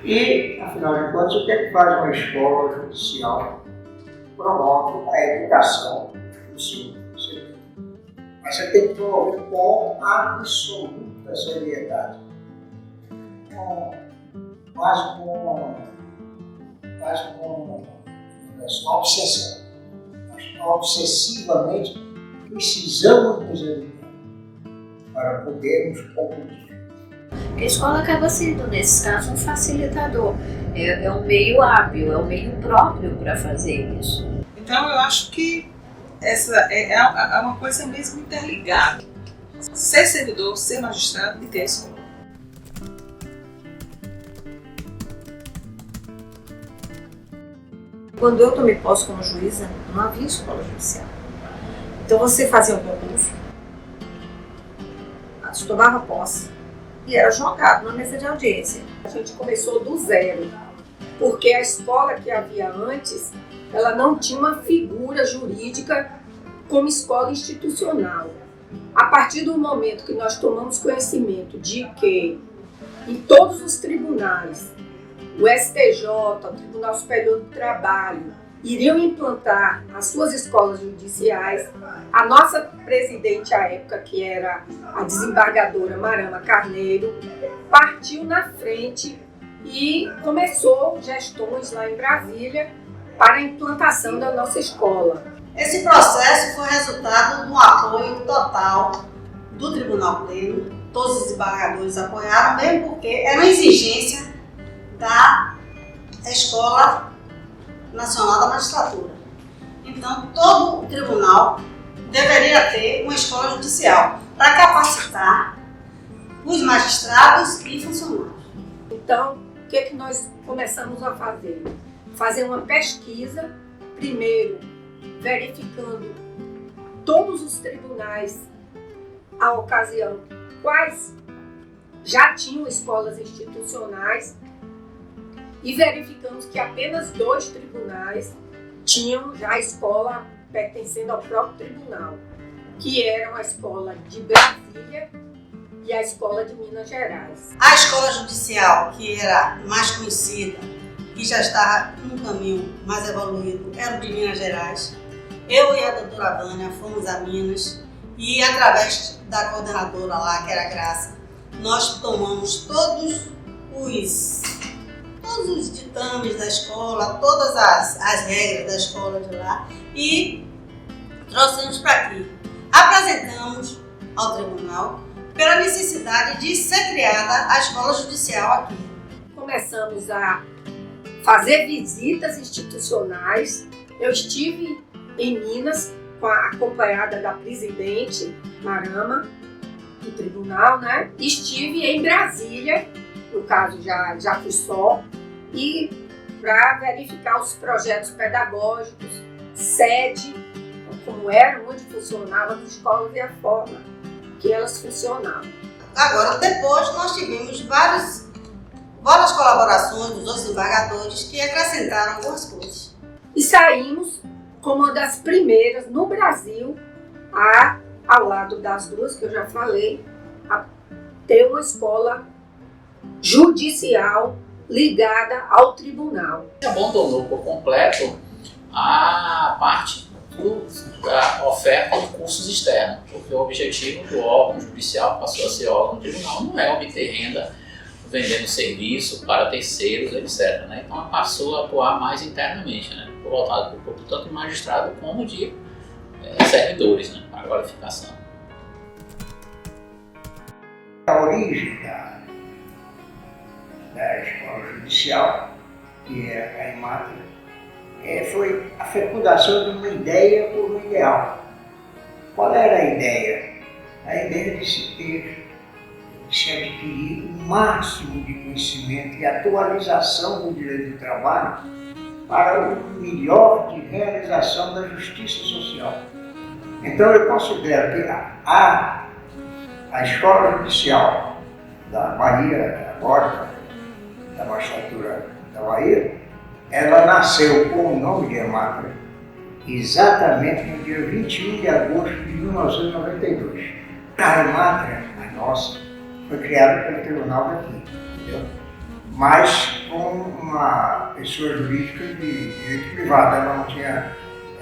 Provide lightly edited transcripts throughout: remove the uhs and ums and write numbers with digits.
E, afinal de contas, o que é que faz uma escola judicial? Promove a educação do seu servidor. Mas você tem que promover com absoluta seriedade, quase com uma obsessão. Nós obsessivamente precisamos nos educar para podermos concluir. A escola acaba sendo, nesse caso, um facilitador. É um meio hábil, é um meio próprio para fazer isso. Então eu acho que essa é uma coisa mesmo interligada. Ser servidor, ser magistrado e ter a escola. Quando eu tomei posse como juíza, não havia escola judicial. Então você fazia um concurso, você tomava posse e era jogado na mesa de audiência. A gente começou do zero, porque a escola que havia antes, ela não tinha uma figura jurídica como escola institucional. A partir do momento que nós tomamos conhecimento de que em todos os tribunais, o STJ, o Tribunal Superior do Trabalho, iriam implantar as suas escolas judiciais, a nossa presidente à época, que era a desembargadora Marama Carneiro, partiu na frente e começou gestões lá em Brasília para a implantação da nossa escola. Esse processo foi resultado do apoio total do Tribunal Pleno. Todos os desembargadores apoiaram, mesmo porque era uma exigência da Escola Nacional da Magistratura. Então, todo o tribunal deveria ter uma escola judicial para capacitar os magistrados e funcionários. Então, o que nós começamos a fazer? Fazer uma pesquisa, primeiro verificando todos os tribunais à ocasião, quais já tinham escolas institucionais, e verificamos que apenas 2 tribunais tinham já escola pertencendo ao próprio tribunal, que eram a escola de Brasília e a escola de Minas Gerais. A escola judicial, que era mais conhecida, que já estava num caminho mais evoluído, era o de Minas Gerais. Eu e a doutora Vânia fomos a Minas e, através da coordenadora lá, que era a Graça, nós tomamos todos os ditames da escola, todas as regras da escola de lá e trouxemos para aqui. Apresentamos ao tribunal pela necessidade de ser criada a escola judicial aqui. Começamos a fazer visitas institucionais. Eu estive em Minas acompanhada da presidente Marama do tribunal, né? Estive em Brasília, no caso já fui só, e para verificar os projetos pedagógicos, sede, como eram, onde funcionavam as escolas e a forma que elas funcionavam. Agora, depois, nós tivemos várias colaborações dos outros desembargadores que acrescentaram algumas coisas. E saímos como uma das primeiras no Brasil, ao lado das duas que eu já falei, a ter uma escola judicial ligada ao tribunal. Abandonou por completo a parte da oferta de cursos externos, porque o objetivo do órgão judicial passou a ser órgão do tribunal, não é obter renda vendendo serviço para terceiros, etc. Né? Então passou a atuar mais internamente, né? Voltado por tanto de magistrado como de servidores, né? Para a qualificação. A origem da escola judicial, que é a Imatra, foi a fecundação de uma ideia por um ideal. Qual era a ideia? A ideia de se adquirir o máximo de conhecimento e atualização do direito do trabalho para o melhor de realização da justiça social. Então eu considero que a escola judicial da Bahia, agora da magistratura da Bahia, ela nasceu com o nome de EMATRA exatamente no dia 21 de agosto de 1992. A EMATRA, a nossa, foi criada pelo tribunal daqui, entendeu? Mas com uma pessoa jurídica de direito privado,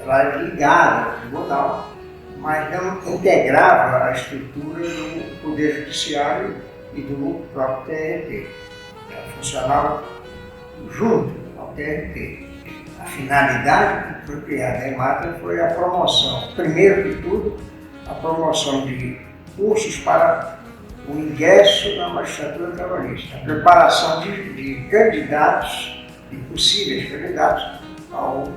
ela era ligada ao tribunal, mas não integrava a estrutura do Poder Judiciário e do próprio TRT. Ela funcionava junto ao TRT. A finalidade que foi criada a EMATRA foi a promoção, primeiro de tudo, a promoção de cursos para o ingresso na magistratura trabalhista, a preparação de candidatos, de possíveis candidatos ao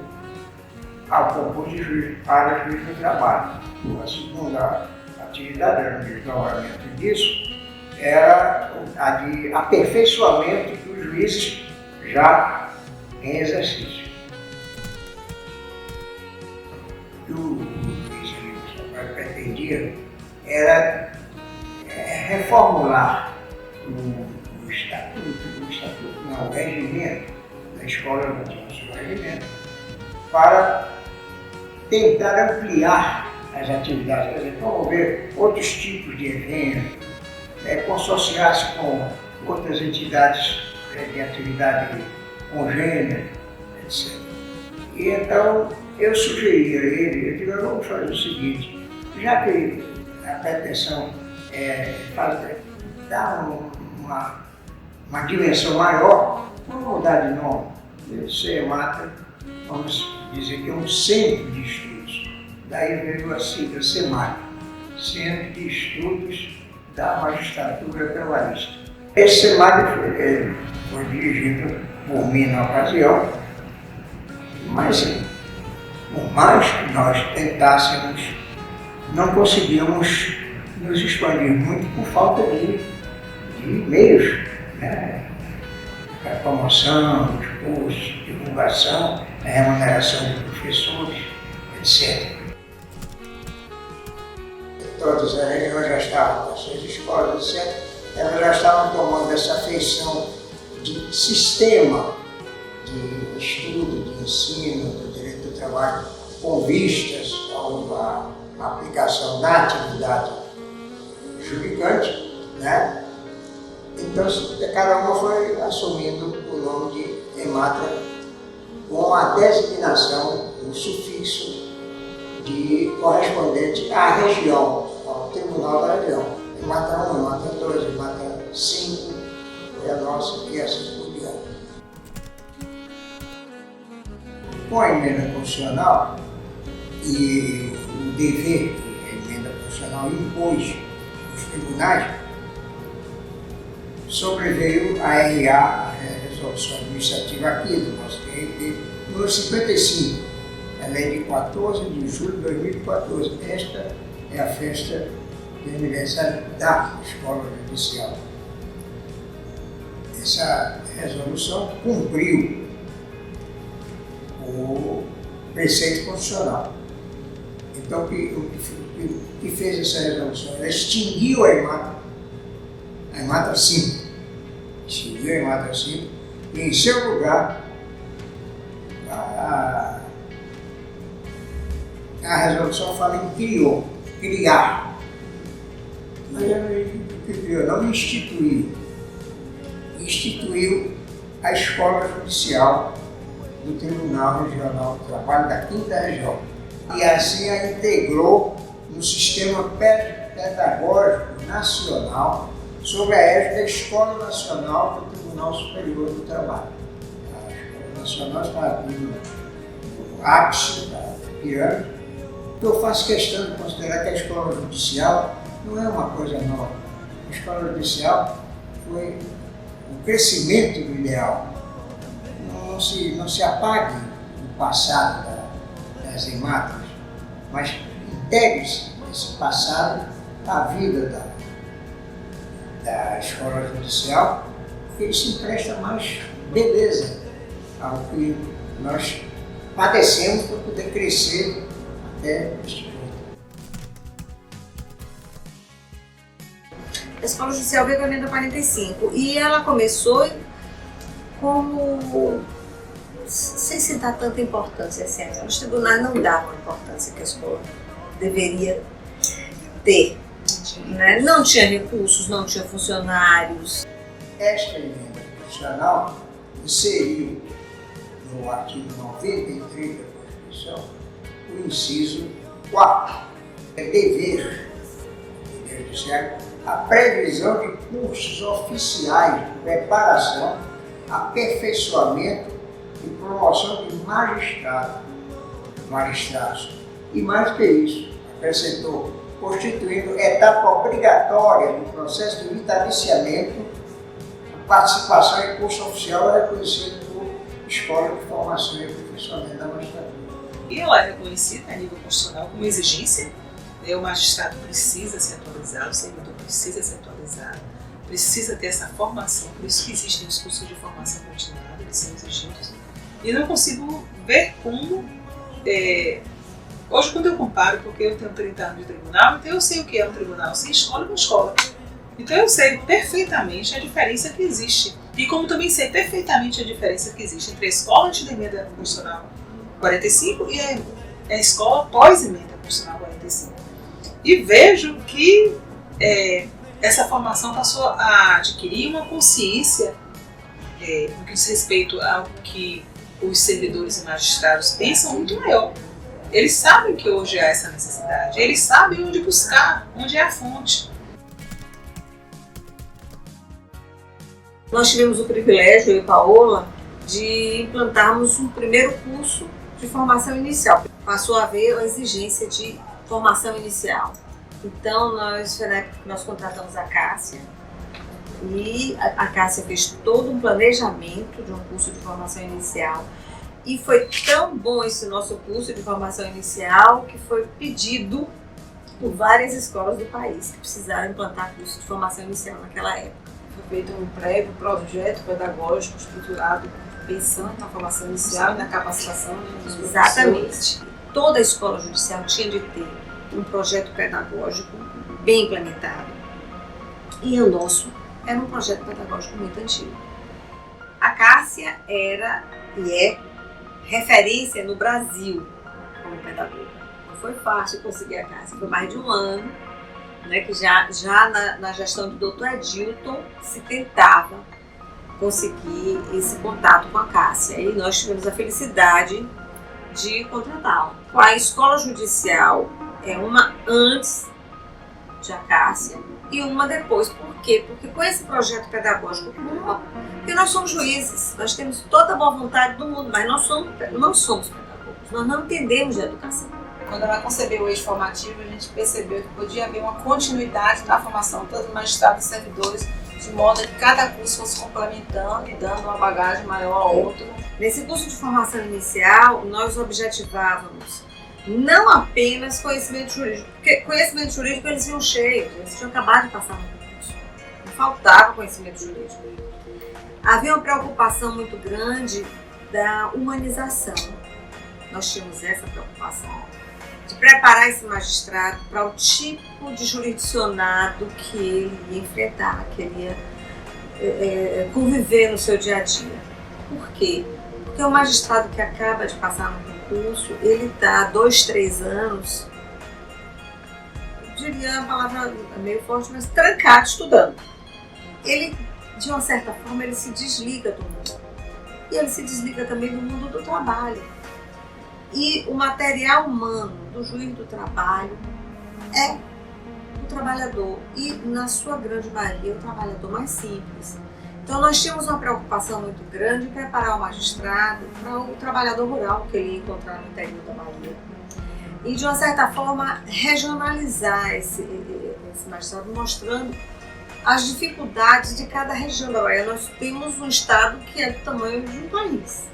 concurso de juiz para juiz do trabalho. A segunda atividade, era o desdobramento disso, era a de aperfeiçoamento dos juízes já em exercício. O que o juiz pretendia era reformular o regimento da escola, não tinha o seu regimento, para tentar ampliar as atividades, quer dizer, promover outros tipos de eventos, consorciar-se com outras entidades de atividade congênere, etc. E então eu sugeri a ele, eu digo, vamos fazer o seguinte, já que a pretensão é dar uma dimensão maior, vamos mudar de nome. Ser EMATRA, vamos dizer que é um centro de estudos. Daí veio a sigla CEMAT, Centro de Estudos da Magistratura Trabalhista. Esse CEMAT foi dirigido por mim na ocasião, mas por mais que nós tentássemos, não conseguíamos nos expandir muito por falta de meios, né? A promoção, os cursos, divulgação, a remuneração de professores, etc. Todas as regiões já estavam, as suas escolas, etc., elas já estavam tomando essa feição de sistema de estudo, de ensino, do direito do trabalho, com vistas à aplicação da atividade jurídica, né? Então, cada uma foi assumindo o nome de EMATRA com a designação, o sufixo correspondente à região, ao tribunal da região. EMATRA 1, EMATRA 2, EMATRA 5, foi a nossa e assim por diante. Com a emenda constitucional e o dever que a emenda constitucional impôs aos tribunais, sobreveio a RA, a Resolução Administrativa aqui do nosso TRT, número 55, a lei de 14 de julho de 2014. Esta é a festa de aniversário da Escola Judicial. Essa resolução cumpriu o preceito constitucional. Então, o que fez essa resolução? Ela extinguiu a EMATRA 5. Extinguiu a EMATRA 5 e, em seu lugar, a resolução fala em criar. Mas ela criou, não instituiu. Instituiu a Escola Judicial do Tribunal Regional do Trabalho da 5ª Região. E assim a integrou no sistema pedagógico nacional sob a égide da Escola Nacional do Tribunal Superior do Trabalho. A Escola Nacional está aqui no ápice da pirâmide. Eu faço questão de considerar que a Escola Judicial não é uma coisa nova. A Escola Judicial foi o crescimento do ideal. Não se apague o passado das EMATRAs, mas integre-se esse passado à vida da Escola Judicial, porque isso empresta mais beleza ao que nós padecemos para poder crescer até este ponto. A Escola Judicial veio com a emenda 45 e ela começou como, sem se dar tanta importância assim, os tribunais não davam a importância que a escola deveria ter. Né? Não tinha recursos, não tinha funcionários. Esta emenda constitucional inseriu no artigo 93 da Constituição o inciso 4. É dever do Judiciário a previsão de cursos oficiais de preparação, aperfeiçoamento e promoção de magistrados. E mais que isso, acrescentou, constituindo etapa obrigatória do processo de vitaliciamento, a participação em curso oficial é reconhecida por Escola de Formação e Aperfeiçoamento da Magistratura. E ela é reconhecida a nível constitucional como exigência. O magistrado precisa se atualizar, o servidor precisa se atualizar, precisa ter essa formação, por isso que existem os cursos de formação continuada, eles são exigidos. E não consigo ver como, hoje quando eu comparo, porque eu tenho 30 anos de tribunal, então eu sei o que é um tribunal, sem escola e com escola. Então eu sei perfeitamente a diferença que existe, e como também sei perfeitamente a diferença que existe entre a escola antes da emenda constitucional 45 e a escola pós-emenda constitucional 45. E vejo que essa formação passou a adquirir uma consciência no que diz respeito ao que os servidores e magistrados pensam muito maior. Eles sabem que hoje há essa necessidade, eles sabem onde buscar, onde é a fonte. Nós tivemos o privilégio, eu e Paola, de implantarmos um primeiro curso de formação inicial. Passou a haver a exigência de formação inicial. Então, foi na época que nós contratamos a Cássia, e a Cássia fez todo um planejamento de um curso de formação inicial. E foi tão bom esse nosso curso de formação inicial que foi pedido por várias escolas do país que precisaram implantar curso de formação inicial naquela época. Foi feito um prévio projeto pedagógico estruturado pensando na formação inicial e na capacitação dos professores. Exatamente. Toda a escola judicial tinha de ter um projeto pedagógico bem implementado. E o nosso era um projeto pedagógico muito antigo. A Cássia era e é referência no Brasil como pedagoga. Não foi fácil conseguir a Cássia, foi mais de um ano, né, que já na gestão do Dr. Adilton se tentava conseguir esse contato com a Cássia. E nós tivemos a felicidade de contratá-la. A escola judicial é uma antes de a Cássia e uma depois. Por quê? Porque com esse projeto pedagógico, porque nós somos juízes, nós temos toda a boa vontade do mundo, mas nós não somos pedagogos, nós não entendemos de educação. Quando ela concebeu o eixo formativo, a gente percebeu que podia haver uma continuidade na formação, tanto magistrados e servidores, de modo que cada curso fosse complementando e dando uma bagagem maior ao outro. Nesse curso de formação inicial, nós objetivávamos não apenas conhecimento jurídico, porque conhecimento jurídico eles iam cheios, eles tinham acabado de passar no concurso, não faltava conhecimento jurídico. Havia uma preocupação muito grande da humanização, nós tínhamos essa preocupação, de preparar esse magistrado para o tipo de jurisdicionado que ele ia enfrentar, que ele ia conviver no seu dia a dia. Por quê? Porque o magistrado que acaba de passar no concurso, ele está 2, 3 anos, eu diria a palavra meio forte, mas trancado estudando. Ele, de uma certa forma, ele se desliga do mundo. E ele se desliga também do mundo do trabalho. E o material humano do juiz do trabalho é o trabalhador. E, na sua grande maioria, o trabalhador mais simples. Então, nós tínhamos uma preocupação muito grande em preparar o magistrado para o trabalhador rural que ele ia encontrar no interior da Bahia. E, de uma certa forma, regionalizar esse magistrado, mostrando as dificuldades de cada região da Bahia. Nós temos um estado que é do tamanho de um país.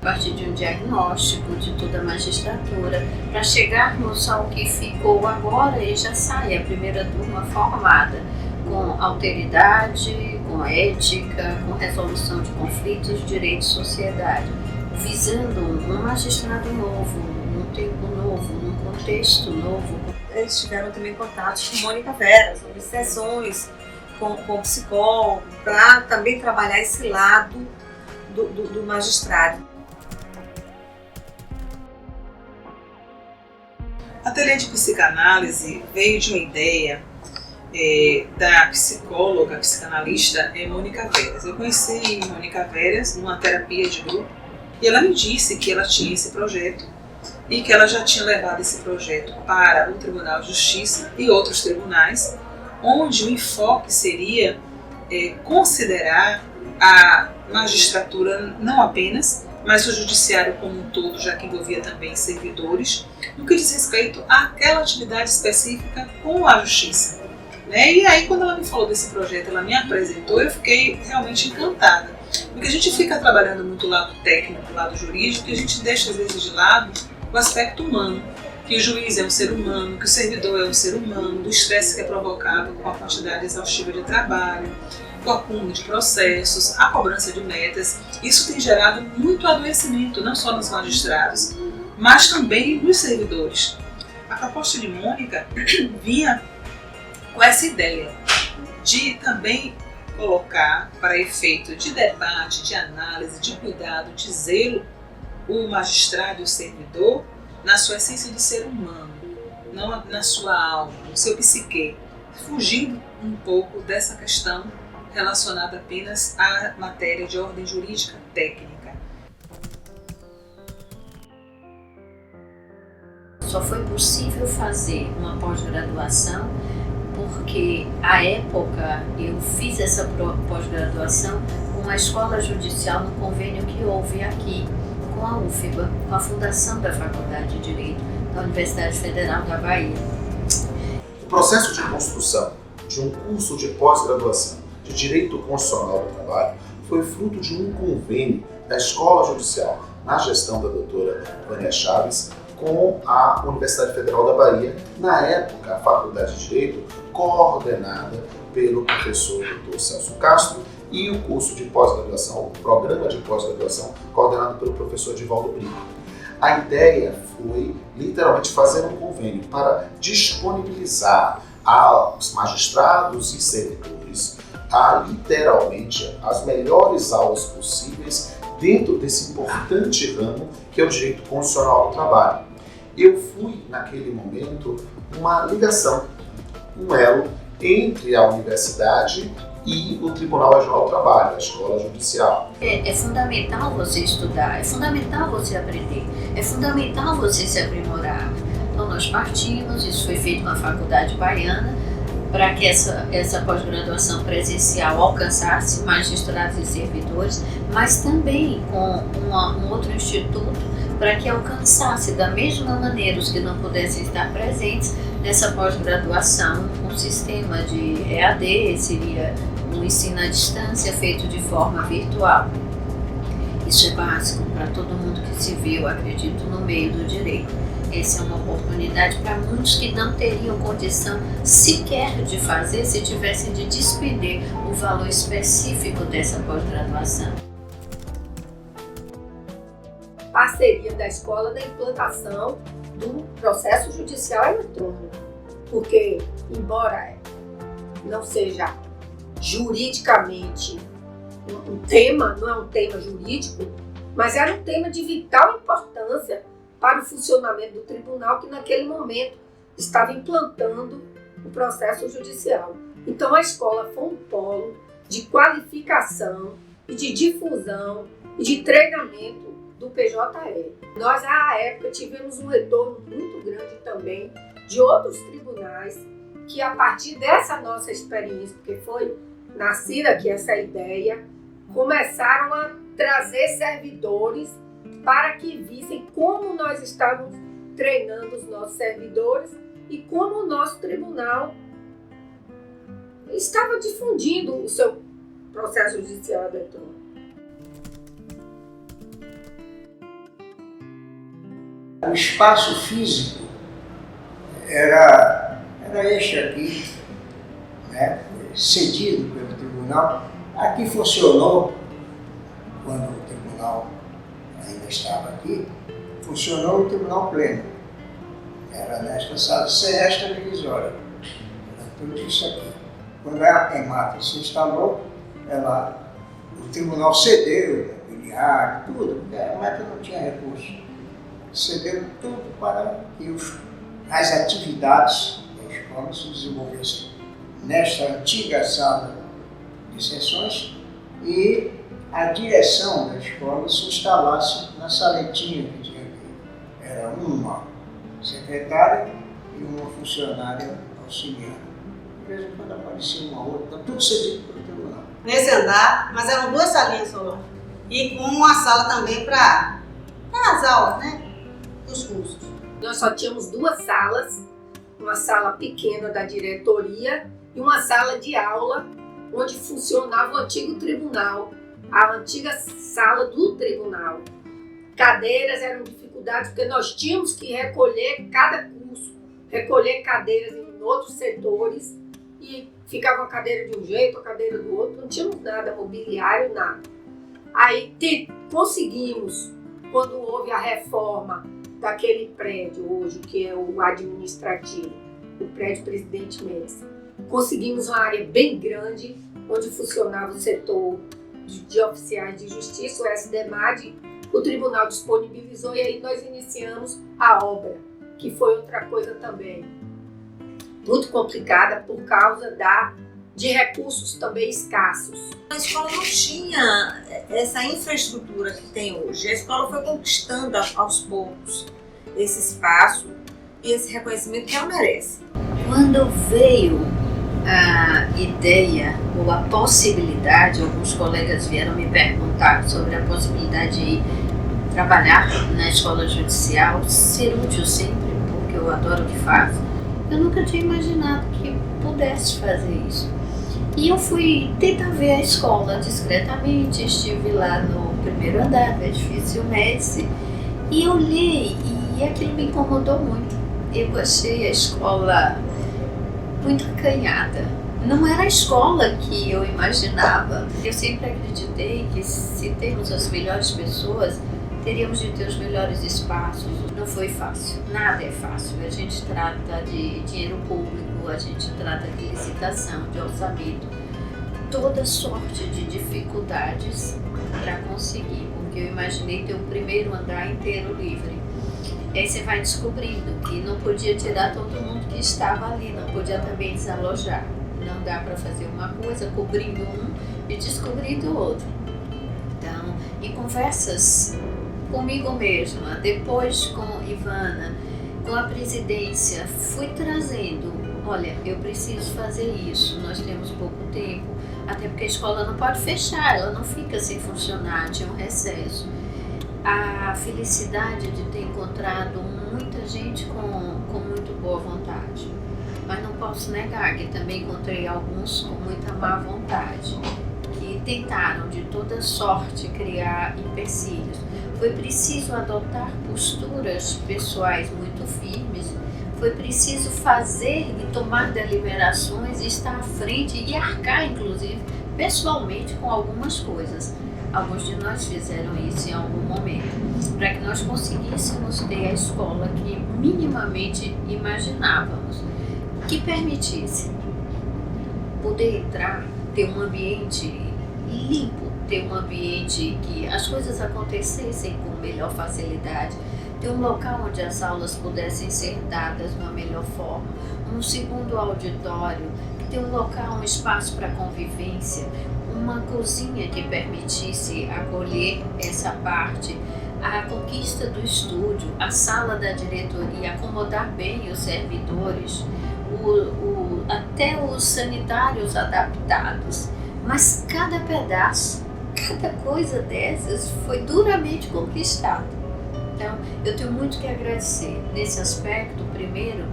A partir de um diagnóstico de toda a magistratura, para chegarmos ao que ficou agora e já sai a primeira turma formada, com alteridade, com ética, com resolução de conflitos, direito e sociedade, visando um magistrado novo, num tempo novo, num contexto novo. Eles tiveram também contatos com Mônica Vera, sobre sessões com psicólogo, para também trabalhar esse lado do magistrado. A ateliê de psicanálise veio de uma ideia da psicóloga, psicanalista Mônica Veras. Eu conheci Mônica Veras numa terapia de grupo e ela me disse que ela tinha esse projeto e que ela já tinha levado esse projeto para o Tribunal de Justiça e outros tribunais, onde o enfoque seria considerar a magistratura não apenas, mas o judiciário como um todo, já que envolvia também servidores, no que diz respeito àquela atividade específica com a justiça. E aí, quando ela me falou desse projeto, ela me apresentou, eu fiquei realmente encantada. Porque a gente fica trabalhando muito o lado técnico, o lado jurídico, e a gente deixa às vezes de lado o aspecto humano, que o juiz é um ser humano, que o servidor é um ser humano, do estresse que é provocado com a quantidade exaustiva de trabalho, com o acúmulo de processos, a cobrança de metas. Isso tem gerado muito adoecimento, não só nos magistrados, mas também nos servidores. A proposta de Mônica vinha com essa ideia de também colocar, para efeito de debate, de análise, de cuidado, de zelo, o magistrado e o servidor na sua essência de ser humano, não na sua alma, no seu psique, fugindo um pouco dessa questão relacionada apenas à matéria de ordem jurídica técnica. Só foi possível fazer uma pós-graduação porque, à época, eu fiz essa pós-graduação com a Escola Judicial no convênio que houve aqui com a UFBA, com a Fundação da Faculdade de Direito da Universidade Federal da Bahia. O processo de construção de um curso de pós-graduação de Direito Constitucional do Trabalho foi fruto de um convênio da Escola Judicial, na gestão da doutora Vânia Chaves, com a Universidade Federal da Bahia, na época a Faculdade de Direito, coordenada pelo professor Dr. Celso Castro, e o curso de pós-graduação, o programa de pós-graduação, coordenado pelo professor Divaldo Brito. A ideia foi literalmente fazer um convênio para disponibilizar aos magistrados e servidores literalmente as melhores aulas possíveis dentro desse importante ramo que é o direito constitucional do trabalho. Eu fui, naquele momento, uma ligação, um elo entre a universidade e o Tribunal Regional do Trabalho, a Escola Judicial. É fundamental você estudar, é fundamental você aprender, é fundamental você se aprimorar. Então nós partimos, isso foi feito na Faculdade Baiana, para que essa pós-graduação presencial alcançasse magistrados e servidores, mas também com um outro instituto para que alcançasse da mesma maneira os que não pudessem estar presentes nessa pós-graduação, um sistema de EAD, seria um ensino à distância feito de forma virtual. Isso é básico para todo mundo que se viu, acredito, no meio do direito. Essa é uma oportunidade para muitos que não teriam condição sequer de fazer se tivessem de despender o valor específico dessa pós-graduação. Parceria da escola na implantação do processo judicial eletrônico, porque, embora não seja juridicamente um tema, não é um tema jurídico, mas era um tema de vital importância para o funcionamento do tribunal, que naquele momento estava implantando o processo judicial. Então a escola foi um polo de qualificação e de difusão e de treinamento do PJE. Nós, à época, tivemos um retorno muito grande também de outros tribunais que, a partir dessa nossa experiência, porque foi nascida aqui essa ideia, começaram a trazer servidores para que vissem como nós estávamos treinando os nossos servidores e como o nosso tribunal estava difundindo o seu processo judicial eletrônico. O espaço físico era este aqui, né? Foi cedido pelo tribunal. Aqui funcionou, quando o tribunal ainda estava aqui, funcionou o tribunal pleno. Era nesta sala, sem esta divisória. Era tudo isso aqui. Quando a EMATRA se instalou, o tribunal cedeu, mobiliário, tudo, porque a EMATRA não tinha recurso. Cedeu tudo para que as atividades da escola se desenvolvessem nesta antiga sala de sessões e a direção da escola se instalasse na saletinha que tinha aqui. Era uma secretária e uma funcionária auxiliar. De vez em quando aparecia uma outra, tudo cedido pelo tribunal. Nesse andar, mas eram 2 salinhas só. E com uma sala também para as aulas, né? Dos cursos. Nós só tínhamos 2 salas, uma sala pequena da diretoria e uma sala de aula onde funcionava o antigo tribunal, a antiga sala do tribunal. Cadeiras eram dificuldades porque nós tínhamos que recolher cada curso, recolher cadeiras em outros setores e ficava uma cadeira de um jeito, a cadeira do outro, não tínhamos nada, mobiliário, nada. Aí conseguimos, quando houve a reforma daquele prédio hoje, que é o administrativo, o prédio Presidente Médici, conseguimos uma área bem grande, onde funcionava o setor de oficiais de justiça, o SDMAD, o tribunal disponibilizou e aí nós iniciamos a obra, que foi outra coisa também muito complicada por causa de recursos também escassos. A escola não tinha essa infraestrutura que tem hoje. A escola foi conquistando aos poucos esse espaço e esse reconhecimento que ela merece. Quando veio a ideia ou a possibilidade, alguns colegas vieram me perguntar sobre a possibilidade de trabalhar na escola judicial, ser útil sempre, porque eu adoro o que faço. Eu nunca tinha imaginado que pudesse fazer isso. E eu fui tentar ver a escola discretamente, estive lá no primeiro andar do edifício Médici e olhei e aquilo me incomodou muito. Eu achei a escola muito acanhada. Não era a escola que eu imaginava. Eu sempre acreditei que se temos as melhores pessoas, teríamos de ter os melhores espaços. Não foi fácil, nada é fácil. A gente trata de dinheiro público, a gente trata de licitação, de orçamento, toda sorte de dificuldades para conseguir, porque eu imaginei ter o primeiro andar inteiro livre. E aí você vai descobrindo que não podia tirar todo mundo que estava ali, não podia também desalojar. Não dá para fazer uma coisa cobrindo um e descobrindo o outro. Então, em conversas comigo mesma, depois com Ivana, com a presidência, fui trazendo, olha, eu preciso fazer isso, nós temos pouco tempo, até porque a escola não pode fechar, ela não fica sem funcionar, tinha um recesso. A felicidade de ter encontrado muita gente com muito boa vontade, mas não posso negar que também encontrei alguns com muita má vontade, que tentaram de toda sorte criar empecilhos. Foi preciso adotar posturas pessoais muito firmes, foi preciso fazer e tomar deliberações, estar à frente e arcar, inclusive, pessoalmente com algumas coisas. Alguns de nós fizeram isso em algum momento, para que nós conseguíssemos ter a escola que minimamente imaginávamos, que permitisse poder entrar, ter um ambiente limpo, ter um ambiente que as coisas acontecessem com melhor facilidade, ter um local onde as aulas pudessem ser dadas de uma melhor forma, um segundo auditório, ter um local, um espaço para convivência, uma cozinha que permitisse acolher essa parte, a conquista do estúdio, a sala da diretoria, acomodar bem os servidores, até os sanitários adaptados. Mas cada pedaço, cada coisa dessas foi duramente conquistada. Então, eu tenho muito que agradecer nesse aspecto. Primeiro,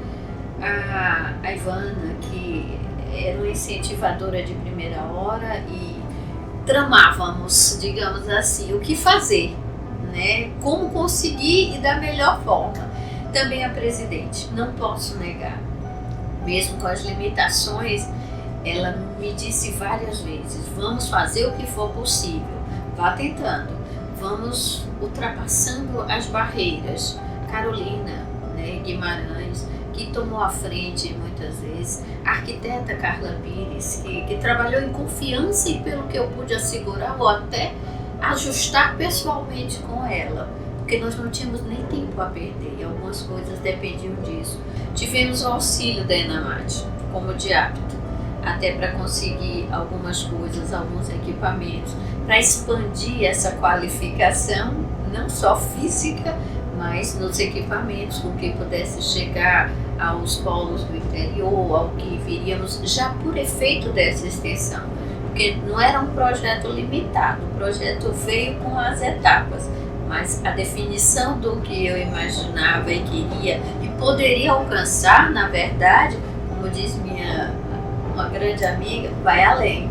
a Ivana, que era uma incentivadora de primeira hora e tramávamos, digamos assim, o que fazer, né? Como conseguir e da melhor forma. Também a presidente, não posso negar, mesmo com as limitações, ela me disse várias vezes, vamos fazer o que for possível, vá tentando, vamos ultrapassando as barreiras. Carolina, né, Guimarães, que tomou a frente muitas vezes, a arquiteta Carla Pires, que trabalhou em confiança e pelo que eu pude assegurar ou até ajustar pessoalmente com ela, porque nós não tínhamos nem tempo a perder e algumas coisas dependiam disso. Tivemos o auxílio da Enamate, como de hábito. até para conseguir algumas coisas, alguns equipamentos, para expandir essa qualificação, não só física, mas nos equipamentos, com que pudesse chegar aos polos do interior, ao que viríamos já por efeito dessa extensão. Porque não era um projeto limitado, o projeto veio com as etapas, mas a definição do que eu imaginava e queria e poderia alcançar, na verdade, como diz uma grande amiga, vai além.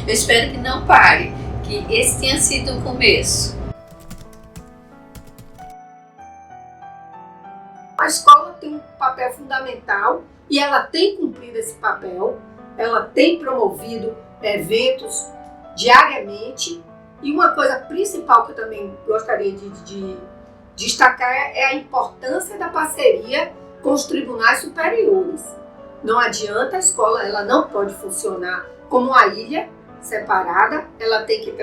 Eu espero que não pare, que esse tenha sido o começo. A escola tem um papel fundamental e ela tem cumprido esse papel. Ela tem promovido eventos diariamente. E uma coisa principal que eu também gostaria de destacar é a importância da parceria com os tribunais superiores. Não adianta a escola, ela não pode funcionar como uma ilha separada, ela tem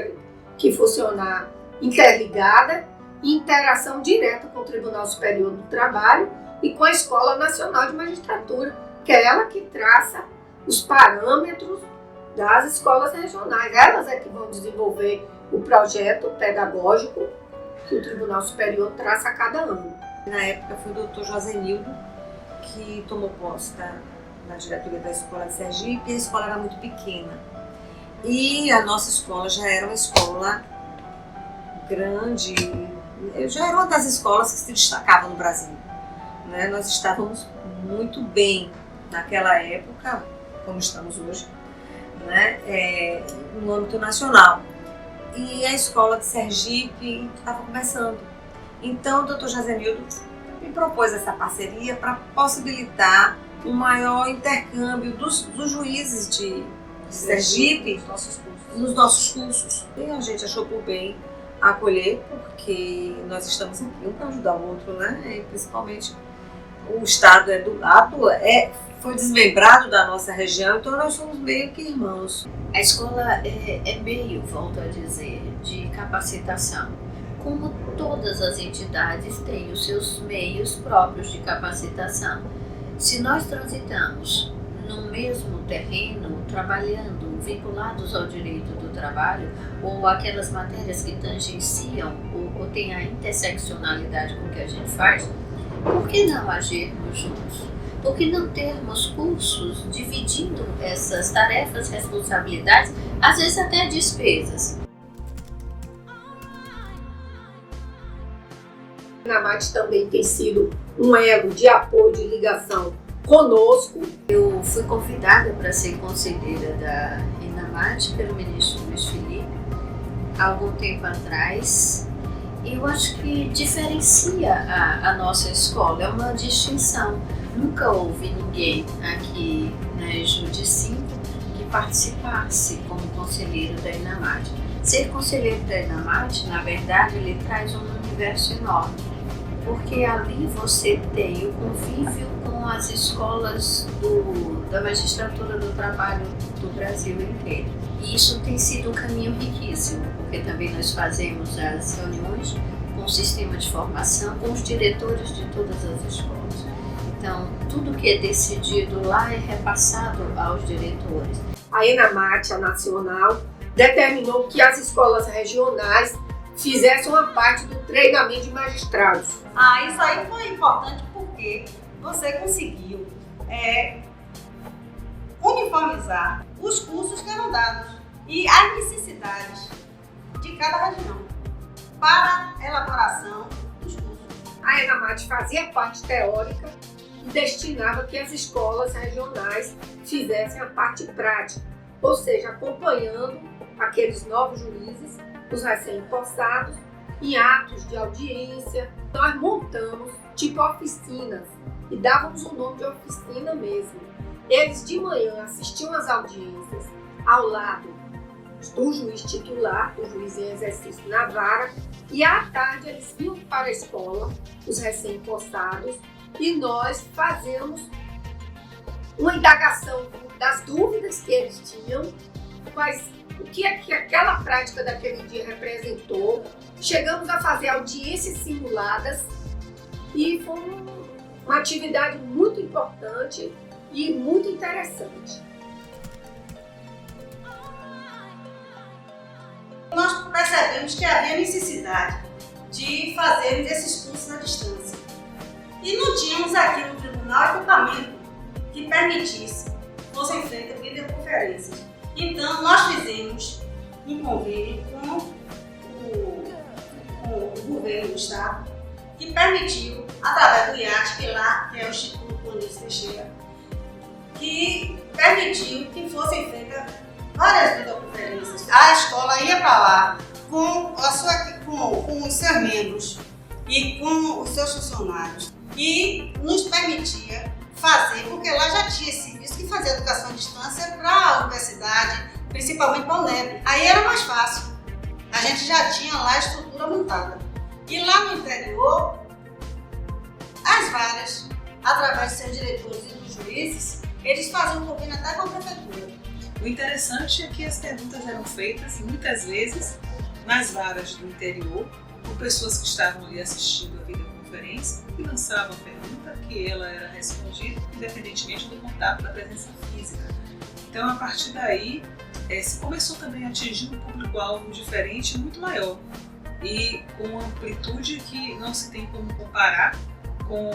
que funcionar interligada, em interação direta com o Tribunal Superior do Trabalho e com a Escola Nacional de Magistratura, que é ela que traça os parâmetros das escolas regionais. Elas é que vão desenvolver o projeto pedagógico que o Tribunal Superior traça a cada ano. Na época foi o Dr. Josenildo que tomou posse na diretoria da escola de Sergipe, e a escola era muito pequena. E a nossa escola já era uma escola grande, já era uma das escolas que se destacava no Brasil. Né? Nós estávamos muito bem naquela época, como estamos hoje, né? No âmbito nacional. E a escola de Sergipe estava começando. Então o Dr. Josenildo me propôs essa parceria para possibilitar um maior intercâmbio dos juízes de Sergipe nos nossos cursos. E a gente achou por bem acolher, porque nós estamos aqui um para ajudar o outro, né? E principalmente o Estado é do lado, foi desmembrado da nossa região, então nós somos meio que irmãos. A escola é meio, volto a dizer, de capacitação. Como todas as entidades têm os seus meios próprios de capacitação. Se nós transitamos no mesmo terreno, trabalhando, vinculados ao direito do trabalho, ou aquelas matérias que tangenciam ou têm a interseccionalidade com o que a gente faz, por que não agirmos juntos? Por que não termos cursos dividindo essas tarefas, responsabilidades, às vezes até despesas? A INAMAT também tem sido um elo de apoio, de ligação conosco. Eu fui convidada para ser conselheira da INAMAT pelo ministro Luiz Felipe há algum tempo atrás. Eu acho que diferencia a nossa escola, é uma distinção. Nunca houve ninguém aqui na Judicinto que participasse como conselheiro da INAMAT. Ser conselheiro da INAMAT, na verdade, ele traz um universo enorme, porque ali você tem o convívio com as escolas da magistratura do trabalho do Brasil inteiro. E isso tem sido um caminho riquíssimo, porque também nós fazemos as reuniões com o sistema de formação, com os diretores de todas as escolas. Então, tudo que é decidido lá é repassado aos diretores. A INAMAT, a nacional, determinou que as escolas regionais fizessem uma parte do treinamento de magistrados. Isso aí foi importante porque você conseguiu uniformizar os cursos que eram dados e as necessidades de cada região para a elaboração dos cursos. A INAMAT fazia parte teórica e destinava que as escolas regionais fizessem a parte prática, ou seja, acompanhando aqueles novos juízes, os recém-possados, em atos de audiência. Nós montamos tipo oficinas e dávamos o nome de oficina mesmo. Eles de manhã assistiam às audiências ao lado do juiz titular, do juiz em exercício na vara, e à tarde eles vinham para a escola, os recém-possados, e nós fazemos uma indagação das dúvidas que eles tinham, o que aquela prática daquele dia representou. Chegamos a fazer audiências simuladas e foi uma atividade muito importante e muito interessante. percebemos que havia necessidade de fazermos esses cursos à distância. E não tínhamos aqui no tribunal equipamento que permitisse que fossem feitas videoconferências. Então, nós fizemos um convênio com o governo do Estado, que permitiu, através do IAT, que é o Instituto Clonis Teixeira, que permitiu que fossem feitas várias videoconferências. A escola ia para lá com os seus membros e com os seus funcionários e nos permitia fazer, porque lá já tinha esse serviço que fazia educação à distância para a universidade, principalmente para a UNEB. Aí era mais fácil, a gente já tinha lá a estrutura montada. E lá no interior, as varas, através de seus diretores e dos juízes, eles faziam um convênio até com a prefeitura. O interessante é que as perguntas eram feitas, muitas vezes, nas varas do interior, por pessoas que estavam ali assistindo a videoconferência e lançavam a pergunta que ela era respondida, independentemente do contato da presença física. Então, a partir daí, se começou também a atingir um público-alvo diferente, muito maior, e com uma amplitude que não se tem como comparar com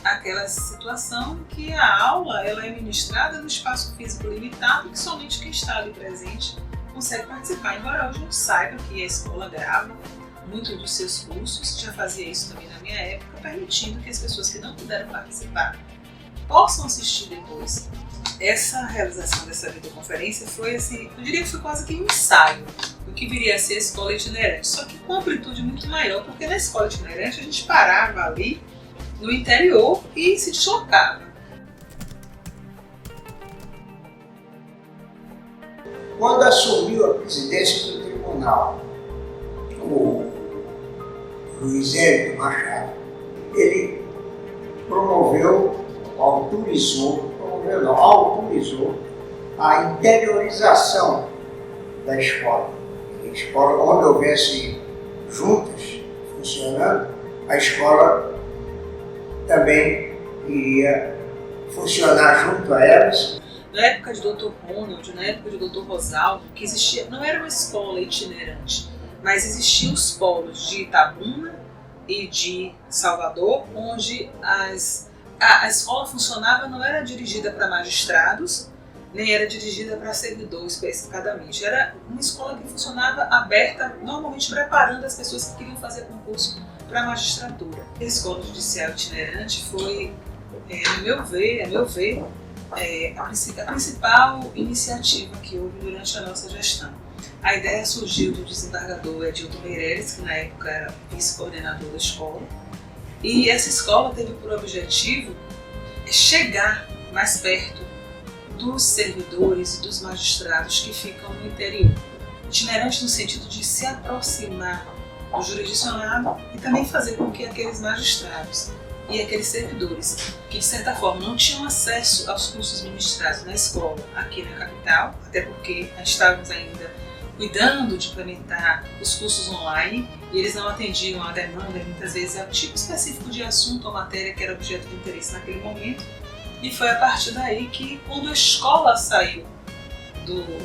aquela situação em que a aula ela é ministrada no espaço físico limitado, que somente quem está ali presente consegue participar. Embora hoje eu saiba que a escola grava muitos dos seus cursos, já fazia isso também na minha época, permitindo que as pessoas que não puderam participar possam assistir depois. Essa realização dessa videoconferência foi assim, eu diria que foi quase que um ensaio do que viria a ser a escola itinerante, só que com amplitude muito maior, porque na escola itinerante a gente parava ali no interior e se deslocava. Quando assumiu a presidência do tribunal, o Luiz Hélio Machado, ele autorizou a interiorização da escola. A escola, onde houvesse juntas funcionando, a escola também iria funcionar junto a elas. Na época de Dr. Ronald, na época de Dr. Rosaldo, que existia, não era uma escola itinerante, mas existiam os polos de Itabuna e de Salvador, onde a escola funcionava, não era dirigida para magistrados, nem era dirigida para servidor especificadamente. Era uma escola que funcionava aberta, normalmente preparando as pessoas que queriam fazer concurso para a magistratura. A escola judicial itinerante foi, a meu ver, a principal iniciativa que houve durante a nossa gestão. A ideia surgiu do desembargador Edilton Meireles, que na época era vice-coordenador da escola, e essa escola teve por objetivo chegar mais perto dos servidores e dos magistrados que ficam no interior. Itinerante no sentido de se aproximar do jurisdicionado e também fazer com que aqueles magistrados e aqueles servidores que de certa forma não tinham acesso aos cursos ministrados na escola aqui na capital, até porque estávamos ainda cuidando de implementar os cursos online e eles não atendiam à demanda, muitas vezes ao tipo específico de assunto ou matéria que era objeto de interesse naquele momento. E foi a partir daí que, quando a escola saiu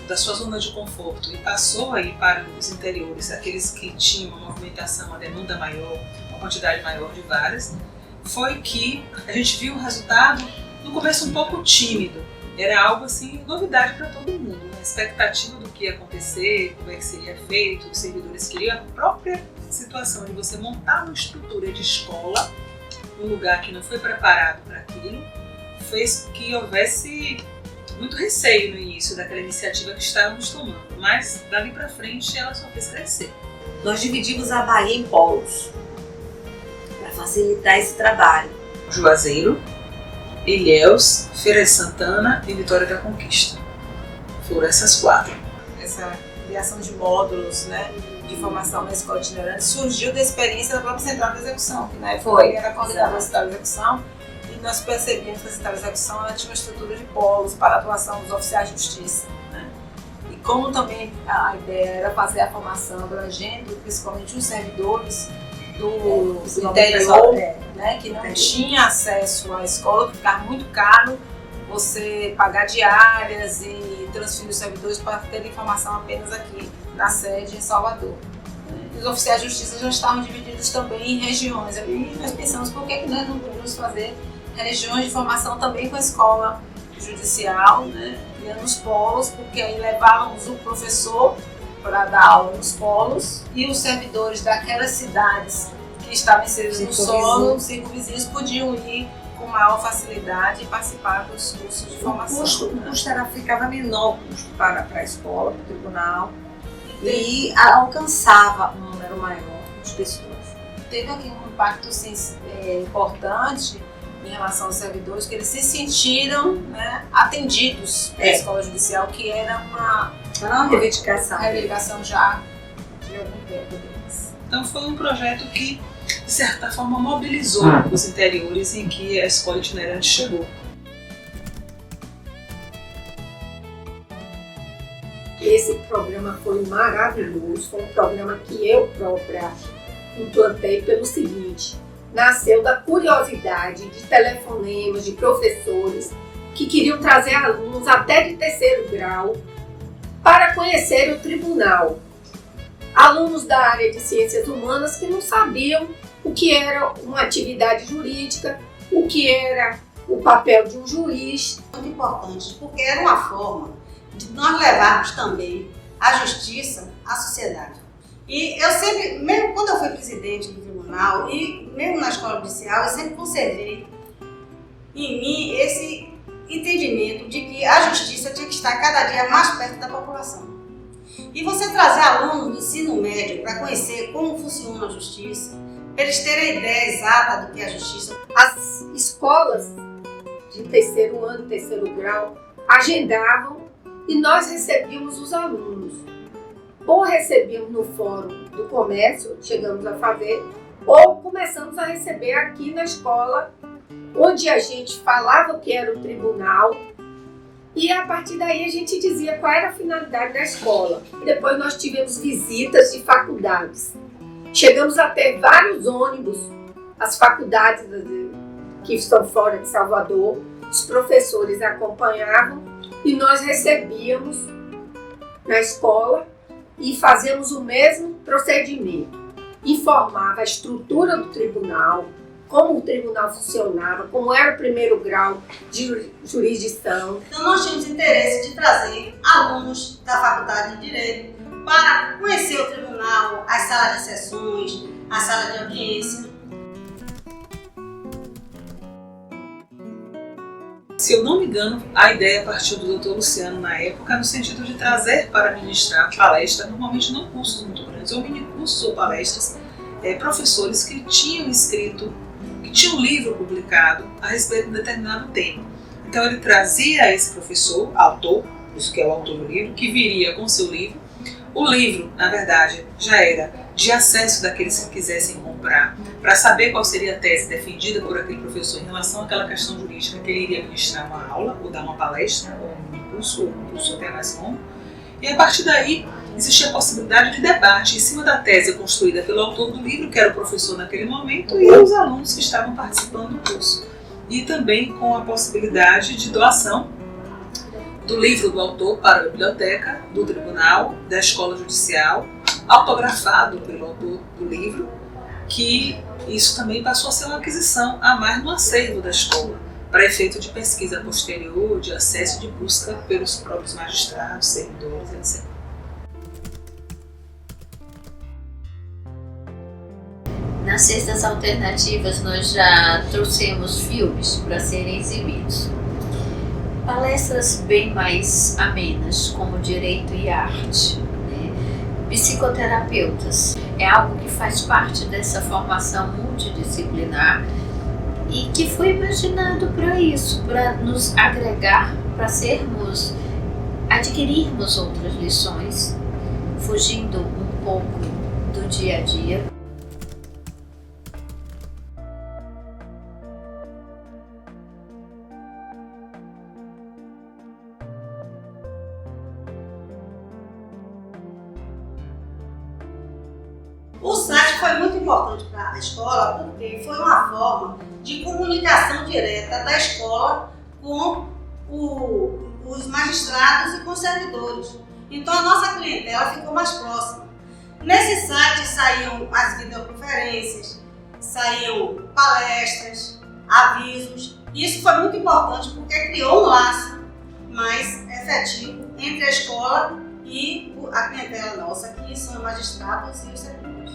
da sua zona de conforto e passou aí para os interiores, aqueles que tinham uma movimentação, uma demanda maior, uma quantidade maior de vagas, foi que a gente viu um resultado, no começo um pouco tímido. Era algo assim, novidade para todo mundo, a expectativa do que ia acontecer, como é que seria feito, os servidores queriam. A própria situação de você montar uma estrutura de escola, um lugar que não foi preparado para aquilo, fez que houvesse muito receio no início daquela iniciativa que estávamos tomando, mas dali para frente ela só fez crescer. Nós dividimos a Bahia em polos para facilitar esse trabalho. Juazeiro, Ilhéus, Feira de Santana e Vitória da Conquista. Foram essas 4. Essa criação de módulos, né, de formação na escola itinerante surgiu da experiência da própria Central de Execução, que na época era coordenadora da Central de Execução, e nós percebemos que a Central de Execução ela tinha uma estrutura de polos para a atuação dos oficiais de justiça. Né? E como também a ideia era fazer a formação abrangendo principalmente os servidores do interior, né, que não tinha acesso à escola, que ficava muito caro você pagar diárias e transferir os servidores para ter informação apenas aqui na sede em Salvador. os oficiais de justiça já estavam divididos também em regiões. E nós pensamos por que nós não podemos fazer regiões de formação também com a escola judicial, né? Criando os polos, porque aí levávamos o professor para dar aula nos polos e os servidores daquelas cidades que estavam inseridos no solo, circunvizinhos, podiam ir com maior facilidade e participar dos cursos de formação. O custo ficava menor para a escola, para o tribunal, e alcançava um número maior de pessoas. Teve aqui um impacto importante em relação aos servidores, que eles se sentiram, né, atendidos pela escola judicial, que era uma reivindicação já de algum tempo deles. Então foi um projeto que, de certa forma, mobilizou os interiores em que a escola itinerante chegou. Esse programa foi maravilhoso, foi um programa que eu própria implantei pelo seguinte: nasceu da curiosidade de telefonemas de professores que queriam trazer alunos até de terceiro grau para conhecer o tribunal. Alunos da área de ciências humanas que não sabiam o que era uma atividade jurídica, o que era o papel de um juiz. Muito importante, porque era uma forma de nós levarmos também a justiça à sociedade. E eu sempre, mesmo quando eu fui presidente do tribunal e mesmo na escola judicial, eu sempre conservei em mim esse entendimento de que a justiça tinha que estar cada dia mais perto da população. E você trazer alunos do ensino médio para conhecer como funciona a justiça, para eles terem a ideia exata do que é a justiça. As escolas de terceiro ano, terceiro grau, agendavam e nós recebíamos os alunos. Ou recebíamos no Fórum do Comércio, chegamos a fazer, ou começamos a receber aqui na escola, onde a gente falava o que era o tribunal, e a partir daí a gente dizia qual era a finalidade da escola. Depois nós tivemos visitas de faculdades. Chegamos a ter vários ônibus, as faculdades que estão fora de Salvador, os professores acompanhavam e nós recebíamos na escola e fazíamos o mesmo procedimento. Informava a estrutura do tribunal, como o tribunal funcionava, como era o primeiro grau de jurisdição. Então nós tínhamos interesse de trazer alunos da Faculdade de Direito para conhecer o tribunal, as salas de sessões, a sala de audiência. Se eu não me engano, a ideia partiu do Dr. Luciano na época, no sentido de trazer para ministrar palestra, normalmente não cursos muito grandes, ou mini cursos ou palestras, professores que tinham escrito, que tinham um livro publicado a respeito de um determinado tema. Então ele trazia esse professor, autor, isso que é o autor do livro, que viria com seu livro. O livro, na verdade, já era de acesso daqueles que quisessem comprar, para saber qual seria a tese defendida por aquele professor em relação àquela questão jurídica que ele iria ministrar uma aula, ou dar uma palestra, ou um mini curso, ou um curso até mais longo. E a partir daí, existia a possibilidade de debate em cima da tese construída pelo autor do livro, que era o professor naquele momento, e os alunos que estavam participando do curso. E também com a possibilidade de doação do livro do autor para a biblioteca, do tribunal, da escola judicial, autografado pelo autor do livro, que isso também passou a ser uma aquisição a mais no acervo da escola, para efeito de pesquisa posterior, de acesso e de busca pelos próprios magistrados, servidores, etc. Nas sextas alternativas nós já trouxemos filmes para serem exibidos. Palestras bem mais amenas, como direito e arte, né? Psicoterapeutas. É algo que faz parte dessa formação multidisciplinar e que foi imaginado para isso, para nos agregar, para adquirirmos outras lições, fugindo um pouco do dia a dia. O site foi muito importante para a escola porque foi uma forma de comunicação direta da escola com os magistrados e com os servidores. Então a nossa clientela ficou mais próxima. Nesse site saíam as videoconferências, saíam palestras, avisos. Isso foi muito importante porque criou um laço mais efetivo entre a escola e a clientela nossa, que são os magistrados e os servidores.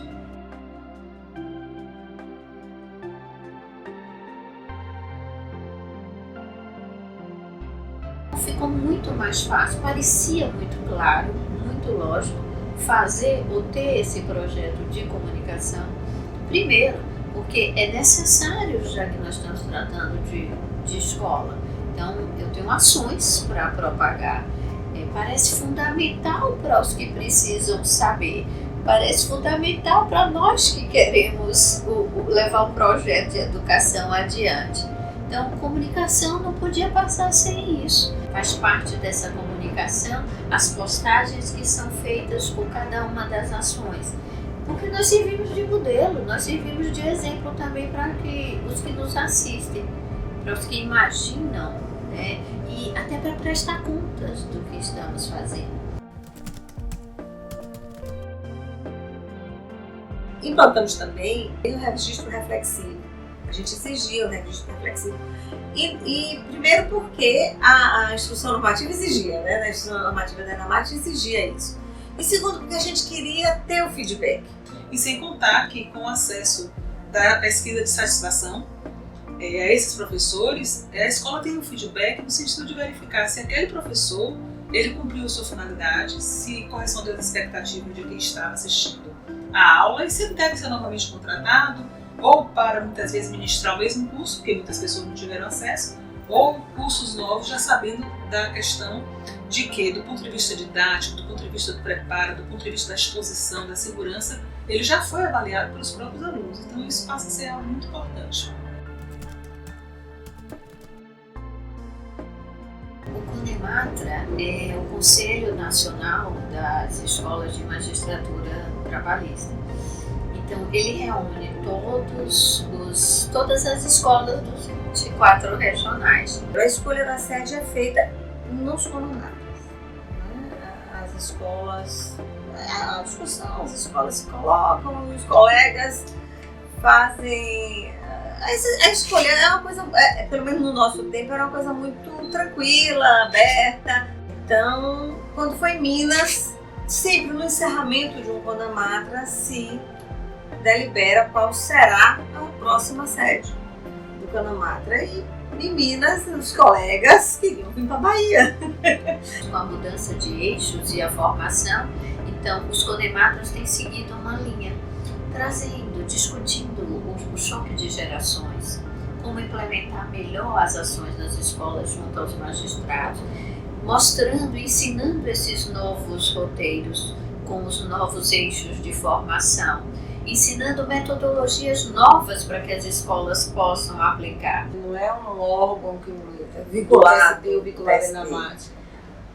Ficou muito mais fácil, parecia muito claro, muito lógico fazer ou ter esse projeto de comunicação. Primeiro, porque é necessário, já que nós estamos tratando de escola. Então, eu tenho ações para propagar. Parece fundamental para os que precisam saber. Parece fundamental para nós que queremos levar o projeto de educação adiante. Então, comunicação não podia passar sem isso. Faz parte dessa comunicação as postagens que são feitas por cada uma das ações. Porque nós servimos de modelo, nós servimos de exemplo também para os que nos assistem, para os que imaginam, né? E até para prestar contas do que estamos fazendo. Implantamos também o registro reflexivo. A gente exigia o registro reflexivo. E primeiro porque a instrução normativa exigia, né? A instrução normativa da ENAMAT exigia isso. E segundo porque a gente queria ter o feedback. E sem contar que com o acesso da pesquisa de satisfação a esses professores, a escola tem um feedback no sentido de verificar se aquele professor ele cumpriu sua finalidade, se correspondeu às expectativas de quem estava assistindo a aula e se ele deve ser novamente contratado, ou para muitas vezes ministrar o mesmo curso, porque muitas pessoas não tiveram acesso, ou cursos novos já sabendo da questão de que, do ponto de vista didático, do ponto de vista do preparo, do ponto de vista da exposição, da segurança, ele já foi avaliado pelos próprios alunos. Então isso passa a ser algo muito importante. O CONEMATRA é o Conselho Nacional das Escolas de Magistratura Trabalhista. Então, ele reúne todas as escolas dos 24 regionais. A escolha da sede é feita nos CONEMATRAs. As escolas, a discussão, as escolas se colocam, os colegas fazem. A escolha é uma coisa, pelo menos no nosso tempo, era uma coisa muito tranquila, aberta. Então, quando foi em Minas, sempre no encerramento de um CONEMATRA se delibera qual será a próxima sede do CONEMATRA. E em Minas, os colegas queriam vir para a Bahia. Com a mudança de eixos e a formação, então os CONEMATRAs têm seguido uma linha, discutindo o choque de gerações, como implementar melhor as ações das escolas junto aos magistrados, mostrando e ensinando esses novos roteiros com os novos eixos de formação, ensinando metodologias novas para que as escolas possam aplicar. Não é um órgão que é vinculado à ENAMAT.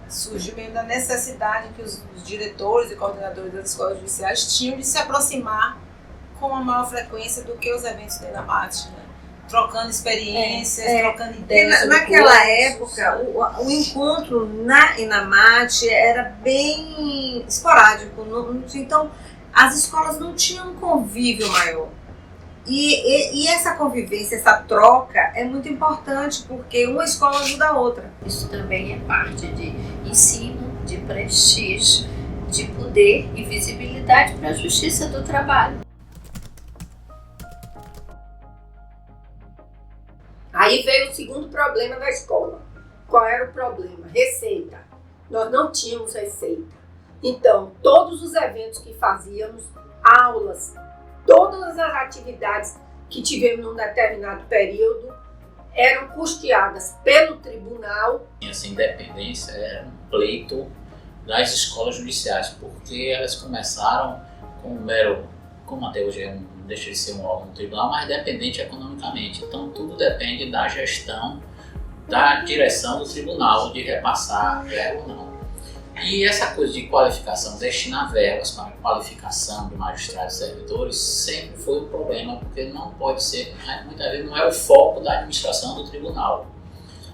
Surgiu mesmo da necessidade que os diretores e coordenadores das escolas judiciais tinham de se aproximar com uma maior frequência do que os eventos da ENAMAT, né? Trocando experiências, trocando ideias. Naquela época, o encontro na ENAMAT era bem esporádico, então as escolas não tinham um convívio maior. E essa convivência, essa troca é muito importante porque uma escola ajuda a outra. Isso também é parte de ensino, de prestígio, de poder e visibilidade para a justiça do trabalho. Aí veio o segundo problema da escola. Qual era o problema? Receita. Nós não tínhamos receita. Então, todos os eventos que fazíamos, aulas, todas as atividades que tivemos num determinado período eram custeadas pelo tribunal. Essa independência era um pleito das escolas judiciais, porque elas começaram com um mero, como até hoje não deixa de ser um órgão do tribunal, mas dependente economicamente. Então tudo depende da gestão, da direção do tribunal, de repassar verba ou não. E essa coisa de qualificação, destinar verbas para a qualificação de magistrados e servidores sempre foi um problema, porque não pode ser, muitas vezes não é o foco da administração do tribunal.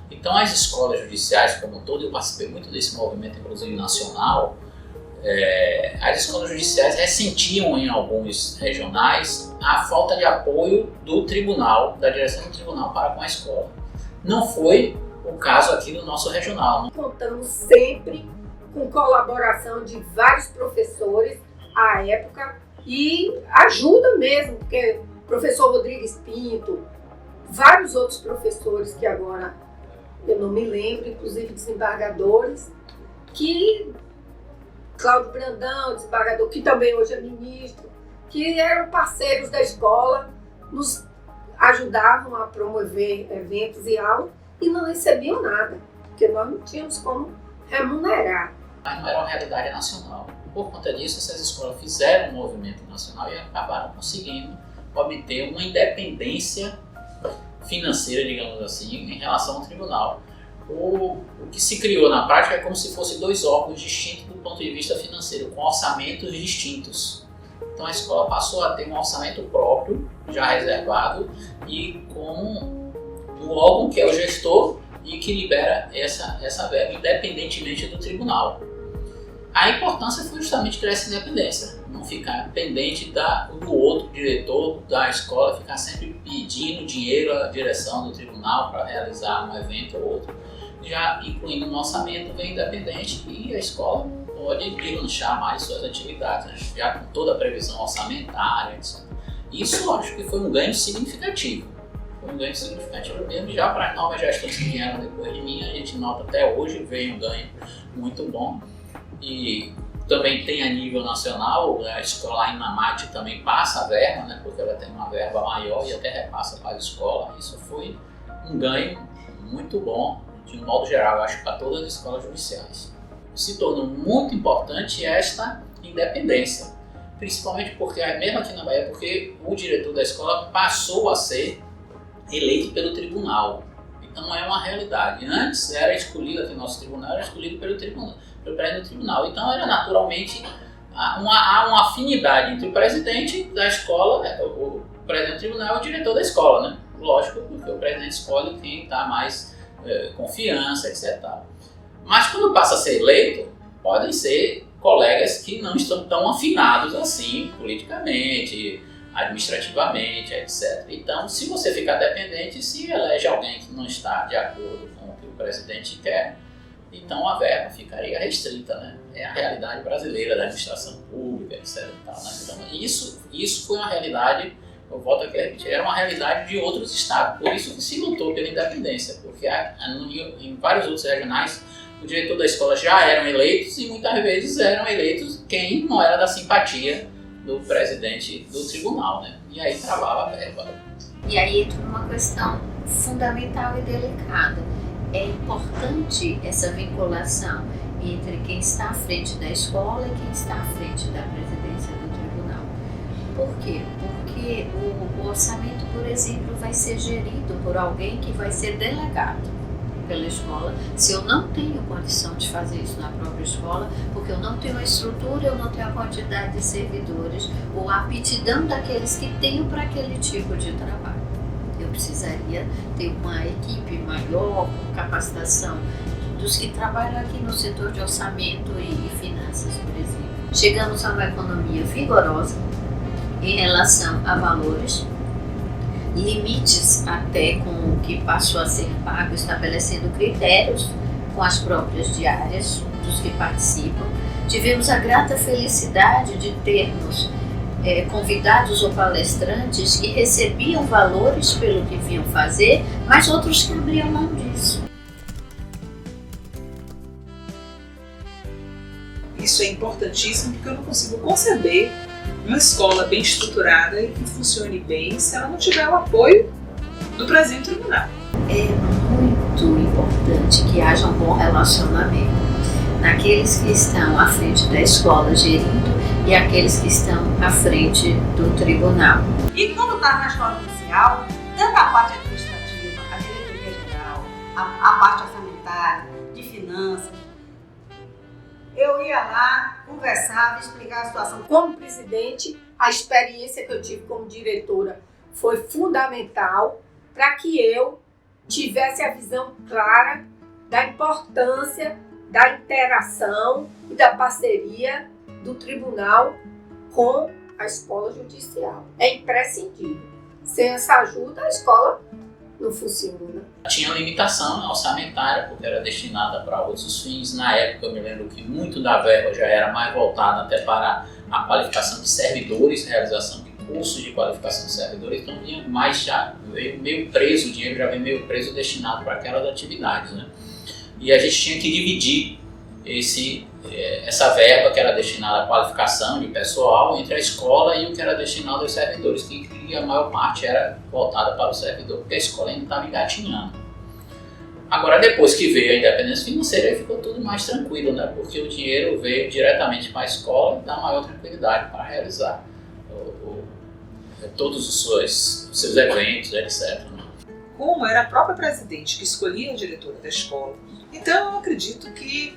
Então as escolas judiciais, como todo, eu participei muito desse movimento, inclusive nacional, as escolas judiciais ressentiam em alguns regionais a falta de apoio do tribunal, da direção do tribunal para com a escola. Não foi o caso aqui no nosso regional. Contamos sempre com colaboração de vários professores à época e ajuda mesmo, porque o professor Rodrigues Pinto, vários outros professores que agora eu não me lembro, inclusive desembargadores, que Cláudio Brandão, desembargador, que também hoje é ministro, que eram parceiros da escola, nos ajudavam a promover eventos e aulas e não recebiam nada, porque nós não tínhamos como remunerar. Mas não era uma realidade nacional. Por conta disso, essas escolas fizeram um movimento nacional e acabaram conseguindo obter uma independência financeira, digamos assim, em relação ao tribunal. O que se criou na prática é como se fossem dois órgãos distintos do ponto de vista financeiro, com orçamentos distintos. Então a escola passou a ter um orçamento próprio, já reservado, e com o órgão que é o gestor e que libera essa verba, independentemente do tribunal. A importância foi justamente criar essa independência, não ficar pendente do outro diretor da escola, ficar sempre pedindo dinheiro à direção do tribunal para realizar um evento ou outro. Já incluindo no orçamento, vem independente e a escola pode deslanchar mais suas atividades, né? Já com toda a previsão orçamentária, etc. Isso acho que foi um ganho significativo. Foi um ganho significativo mesmo, já para as novas gestões que vieram depois de mim, a gente nota até hoje, veio um ganho muito bom. E também tem a nível nacional, a escola em Namate também passa a verba, né, porque ela tem uma verba maior e até repassa para a escola. Isso foi um ganho muito bom, de um modo geral, eu acho, para todas as escolas judiciais. Se tornou muito importante esta independência, principalmente porque, mesmo aqui na Bahia, porque o diretor da escola passou a ser eleito pelo tribunal. Então é uma realidade. Antes era escolhido aqui no nosso tribunal, era escolhido pelo tribunal, pelo presidente do tribunal. Então era naturalmente há uma afinidade entre o presidente da escola, o presidente do tribunal e o diretor da escola, né? Lógico, porque o presidente escolhe quem dá mais confiança, etc. Mas quando passa a ser eleito, podem ser colegas que não estão tão afinados assim politicamente, administrativamente, etc. Então, se você ficar dependente, se elege alguém que não está de acordo com o que o presidente quer, então a verba ficaria restrita, né? É a realidade brasileira da administração pública, etc. Né? Então, isso foi uma realidade, eu volto aqui a repetir, era uma realidade de outros estados, por isso que se lutou pela independência, porque em vários outros regionais, o diretor da escola já eram eleitos e muitas vezes eram eleitos quem não era da simpatia do presidente do tribunal, né? E aí travava a verba. E aí entra uma questão fundamental e delicada. É importante essa vinculação entre quem está à frente da escola e quem está à frente da presidência do tribunal. Por quê? Porque o orçamento, por exemplo, vai ser gerido por alguém que vai ser delegado pela escola, se eu não tenho condição de fazer isso na própria escola, porque eu não tenho a estrutura, eu não tenho a quantidade de servidores ou a aptidão daqueles que tenho para aquele tipo de trabalho. Eu precisaria ter uma equipe maior, com capacitação dos que trabalham aqui no setor de orçamento e finanças, por exemplo. Chegamos a uma economia vigorosa em relação a valores, limites até com o que passou a ser pago, estabelecendo critérios com as próprias diárias dos que participam. Tivemos a grata felicidade de termos convidados ou palestrantes que recebiam valores pelo que vinham fazer, mas outros que abriam mão disso. Isso é importantíssimo porque eu não consigo conceber uma escola bem estruturada e que funcione bem se ela não tiver o apoio do presidente do tribunal. É muito importante que haja um bom relacionamento naqueles que estão à frente da escola gerindo e aqueles que estão à frente do tribunal. E quando estava na escola judicial, tanto a parte administrativa, a diretoria geral, a parte orçamentária, de finanças, eu ia lá, conversava, explicar a situação. Como presidente, a experiência que eu tive como diretora foi fundamental para que eu tivesse a visão clara da importância da interação e da parceria do tribunal com a escola judicial. É imprescindível. Sem essa ajuda, a escola não funciona. Tinha limitação orçamentária, porque era destinada para outros fins. Na época, eu me lembro que muito da verba já era mais voltada até para a qualificação de servidores, realização de cursos de qualificação de servidores, então vinha mais já, veio meio preso, o dinheiro já veio meio preso destinado para aquelas atividades, né? E a gente tinha que dividir essa verba que era destinada à qualificação de pessoal entre a escola e o que era destinado aos servidores, que a maior parte era voltada para o servidor, porque a escola ainda estava engatinhando. Agora, depois que veio a independência financeira, aí ficou tudo mais tranquilo, né? Porque o dinheiro veio diretamente para a escola e dá maior tranquilidade para realizar todos os seus eventos, etc. Né? Como era a própria presidente que escolhia a diretora da escola, então eu acredito que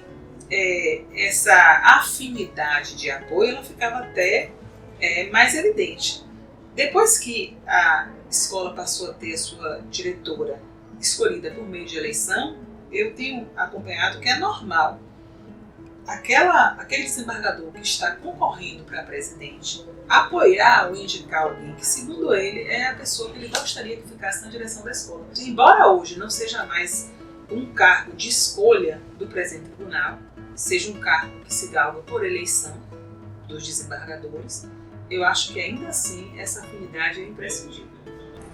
essa afinidade de apoio ela ficava até mais evidente. Depois que a escola passou a ter a sua diretora escolhida por meio de eleição, eu tenho acompanhado que é normal aquele desembargador que está concorrendo para presidente apoiar ou indicar alguém que, segundo ele, é a pessoa que ele gostaria que ficasse na direção da escola. Embora hoje não seja mais um cargo de escolha do presidente do tribunal, seja um cargo que se galga por eleição dos desembargadores, eu acho que ainda assim essa afinidade é imprescindível.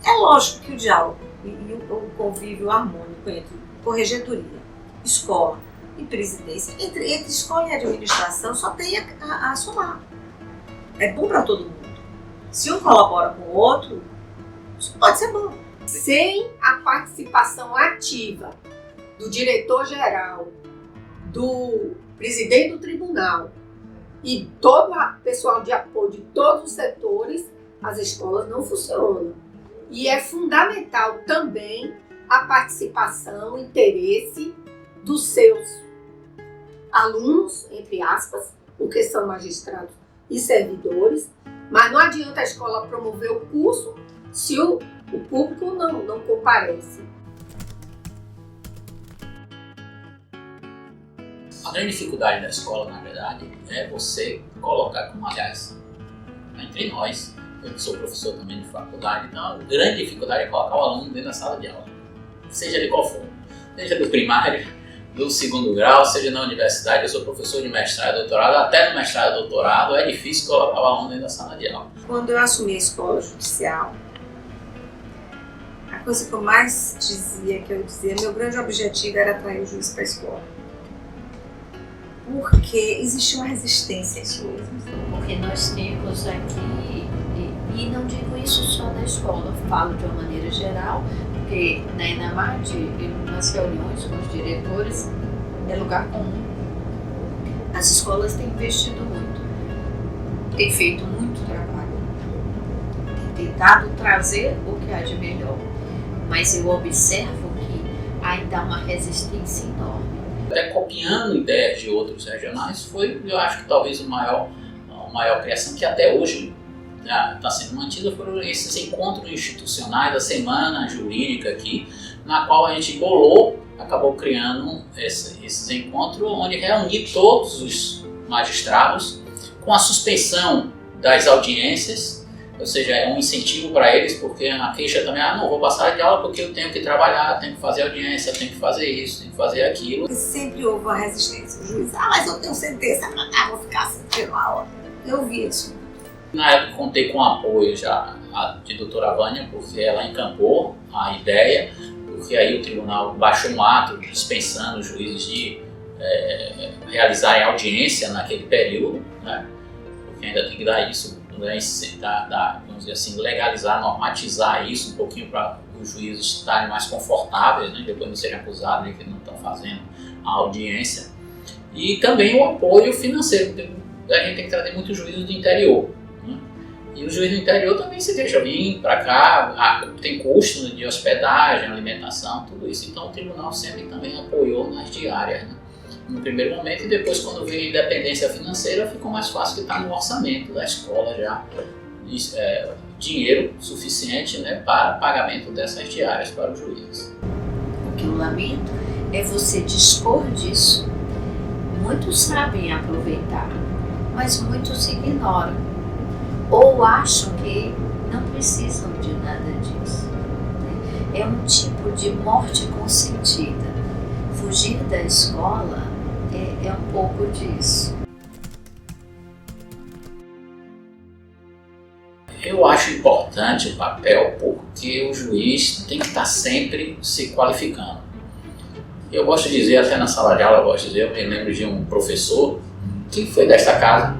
É lógico que o diálogo e o convívio harmônico entre corregedoria, escola e presidência, entre escola e administração, só tem a somar. É bom para todo mundo. Se um colabora com o outro, isso pode ser bom. Sem a participação ativa do diretor-geral, do presidente do tribunal e todo o pessoal de apoio de todos os setores, as escolas não funcionam. E é fundamental também a participação, o interesse dos seus alunos, entre aspas, porque são magistrados e servidores, mas não adianta a escola promover o curso se o público não comparece. A grande dificuldade da escola, na verdade, é você colocar, como aliás, entre nós, eu que sou professor também de faculdade, então a grande dificuldade é colocar o aluno dentro da sala de aula, seja de qual for, seja do primário, do segundo grau, seja na universidade. Eu sou professor de mestrado e doutorado, até no mestrado e doutorado é difícil colocar o aluno dentro da sala de aula. Quando eu assumi a escola judicial, a coisa que eu mais dizia, meu grande objetivo era atrair o juiz para a escola. Porque existe uma resistência a isso mesmo. Porque nós temos aqui, e não digo isso só na escola, falo de uma maneira geral, porque na ENAMAD, nas reuniões com os diretores, é lugar comum. As escolas têm investido muito, têm feito muito trabalho, têm tentado trazer o que há de melhor, mas eu observo que ainda há uma resistência enorme. Até copiando ideias de outros regionais, foi, eu acho que talvez a maior criação que até hoje está sendo mantida, foram esses encontros institucionais da semana jurídica aqui, na qual a gente acabou criando esses encontros, onde reunir todos os magistrados com a suspensão das audiências, ou seja, é um incentivo para eles, porque a queixa também, não vou passar de aula porque eu tenho que trabalhar, tenho que fazer audiência, tenho que fazer isso, tenho que fazer aquilo. E sempre houve uma resistência. O juiz, mas eu tenho sentença para cá, vou ficar assistindo a aula. Eu vi isso. Na época contei com o apoio já de doutora Vânia, porque ela encampou a ideia, porque aí o tribunal baixou um ato dispensando os juízes de realizarem audiência naquele período, né? Porque ainda tem que dar isso, vamos dizer assim, legalizar, normatizar isso um pouquinho para os juízes estarem mais confortáveis, né? Depois não serem acusados de que não estão fazendo a audiência. E também o apoio financeiro, porque a gente tem que trazer muitos juízes do interior. E o juiz do interior também se deixa vir para cá, tem custo de hospedagem, alimentação, tudo isso. Então o tribunal sempre também apoiou nas diárias, né? No primeiro momento, e depois quando veio a independência financeira, ficou mais fácil que está no orçamento da escola já dinheiro suficiente, né, para pagamento dessas diárias para os juízes. O que eu lamento é você dispor disso. Muitos sabem aproveitar, mas muitos ignoram ou acham que não precisam de nada disso. É um tipo de morte consentida. Fugir da escola é um pouco disso. Eu acho importante o papel porque o juiz tem que estar sempre se qualificando. Eu gosto de dizer, até na sala de aula, eu me lembro de um professor que foi desta casa,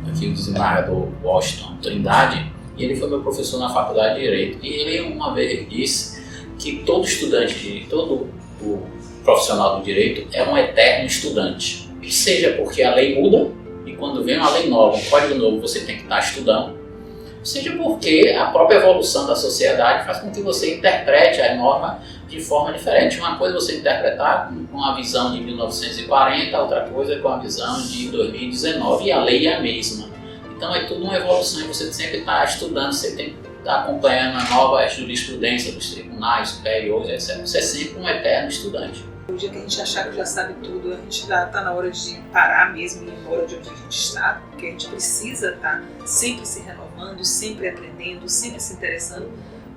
aqui o desembargador Washington Trindade, e ele foi meu professor na faculdade de Direito. E ele uma vez disse que todo estudante, todo o profissional do direito é um eterno estudante. Seja porque a lei muda, e quando vem uma lei nova, um código novo, você tem que estar estudando, seja porque a própria evolução da sociedade faz com que você interprete a norma de forma diferente. Uma coisa é você interpretar com a visão de 1940, outra coisa é com a visão de 2019, e a lei é a mesma. Então é tudo uma evolução e você sempre está estudando, você tem que estar acompanhando a nova jurisprudência dos tribunais superiores, etc. Você é sempre um eterno estudante. O dia que a gente achar que já sabe tudo, a gente já está na hora de parar mesmo e ir embora de onde a gente está, porque a gente precisa estar sempre se renovando, sempre aprendendo, sempre se interessando,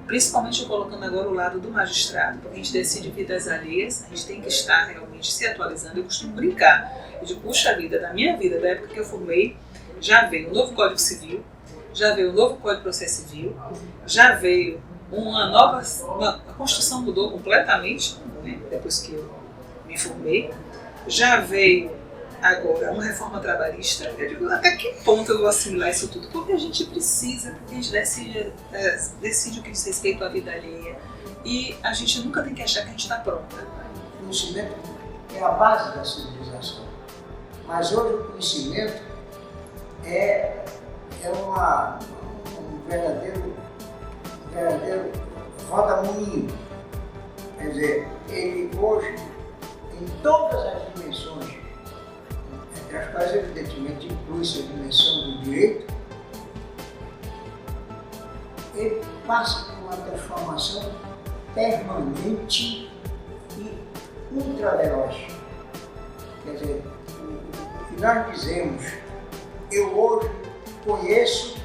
principalmente eu colocando agora o lado do magistrado, porque a gente decide vidas alheias, a gente tem que estar realmente se atualizando. Eu costumo brincar, eu digo, puxa vida, da minha vida, da época que eu formei, já veio um novo Código Civil, já veio um novo Código de Processo Civil, já veio a Constituição mudou completamente, né, depois que eu me formei, já veio agora uma reforma trabalhista. Eu digo, até que ponto eu vou assimilar isso tudo? Porque a gente precisa, porque a gente decide o que diz respeito à vida alheia, e a gente nunca tem que achar que a gente está pronta. O conhecimento é a base da civilização, mas hoje o conhecimento é um verdadeiro rodamuinho. Quer dizer, ele hoje, em todas as dimensões, entre as quais evidentemente inclui-se a dimensão do direito, ele passa por uma transformação permanente e ultraveloz. Quer dizer, o que nós dizemos, eu hoje conheço,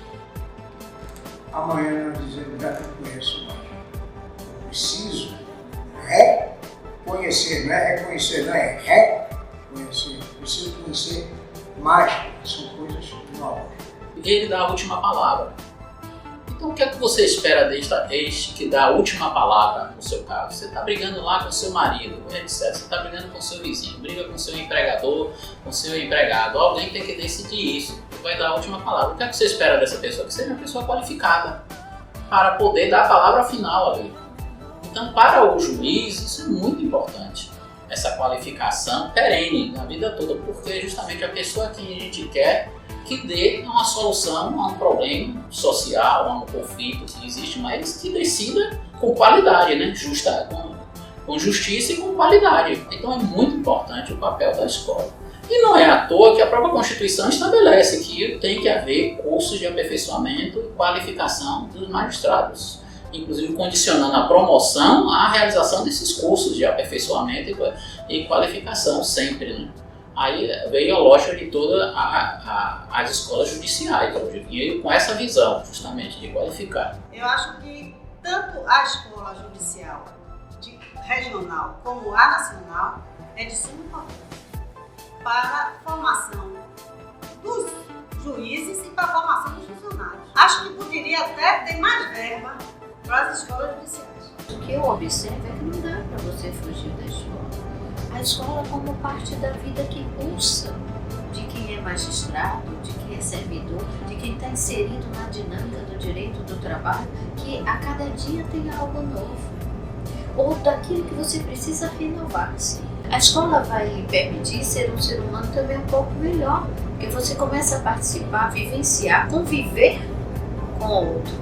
amanhã nós dizemos, já não conheço mais. Eu preciso reconhecer, não é reconhecer, não é reconhecer. Preciso conhecer mais, são coisas novas. Ele dá a última palavra. Então o que é que você espera desde que dá a última palavra no seu caso? Você está brigando lá com o seu marido, etc. Você está brigando com o seu vizinho, briga com o seu empregador, com o seu empregado. Alguém tem que decidir isso, vai dar a última palavra. O que é que você espera dessa pessoa? Que seja uma pessoa qualificada para poder dar a palavra final ali. Então para o juiz isso é muito importante. Essa qualificação perene na vida toda, porque é justamente a pessoa que a gente quer que dê uma solução a um problema social, a um conflito que existe, mas que decida com qualidade, né? Com justiça e com qualidade. Então é muito importante o papel da escola. E não é à toa que a própria Constituição estabelece que tem que haver cursos de aperfeiçoamento e qualificação dos magistrados, inclusive condicionando a promoção à realização desses cursos de aperfeiçoamento e qualificação sempre, né? Aí veio a lógica de todas as escolas judiciais hoje, e com essa visão justamente de qualificar. Eu acho que tanto a escola judicial regional como a nacional é de suma importância para a formação dos juízes e para a formação dos funcionários. Acho que poderia até ter mais verba para as escolas judiciais. O que eu observo é que não dá para você fugir da escola. A escola como parte da vida que pulsa, de quem é magistrado, de quem é servidor, de quem está inserido na dinâmica do direito do trabalho, que a cada dia tem algo novo, ou daquilo que você precisa renovar-se. A escola vai lhe permitir ser um ser humano também um pouco melhor, porque você começa a participar, vivenciar, conviver com o outro.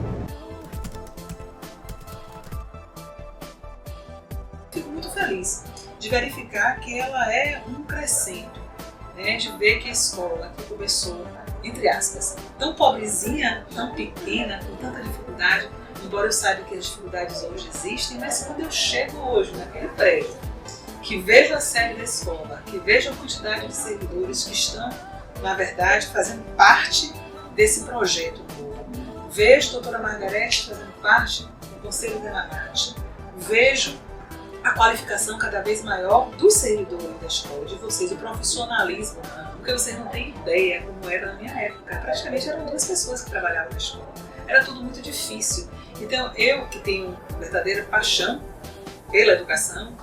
Fico muito feliz de verificar que ela é um crescendo, né? De ver que a escola que começou, entre aspas, tão pobrezinha, tão pequena, com tanta dificuldade, embora eu saiba que as dificuldades hoje existem, mas quando eu chego hoje naquele prédio, que vejo a sede da escola, que vejo a quantidade de servidores que estão na verdade, fazendo parte desse projeto novo. Vejo a doutora Margarete fazendo parte do Conselho Debate. Vejo a qualificação cada vez maior dos servidores da escola, de vocês, o profissionalismo, porque vocês não têm ideia como era na minha época. Praticamente eram 2 pessoas que trabalhavam na escola. Era tudo muito difícil. Então, eu que tenho verdadeira paixão pela educação,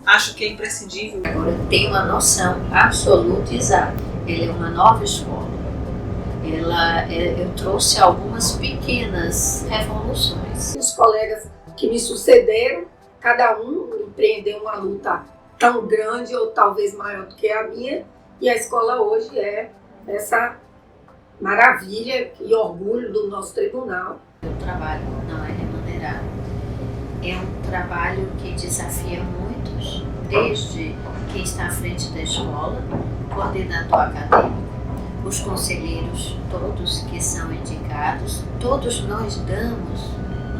acho que é imprescindível. Agora, eu tenho uma noção absoluta e exata. Ela é uma nova escola. Eu trouxe algumas pequenas revoluções. Os colegas que me sucederam, cada um empreendeu uma luta tão grande ou talvez maior do que a minha, e a escola hoje é essa maravilha e orgulho do nosso tribunal. O trabalho não é remunerado. É um trabalho que desafia muitos, desde quem está à frente da escola, o coordenador acadêmico, os conselheiros todos que são indicados. Todos nós damos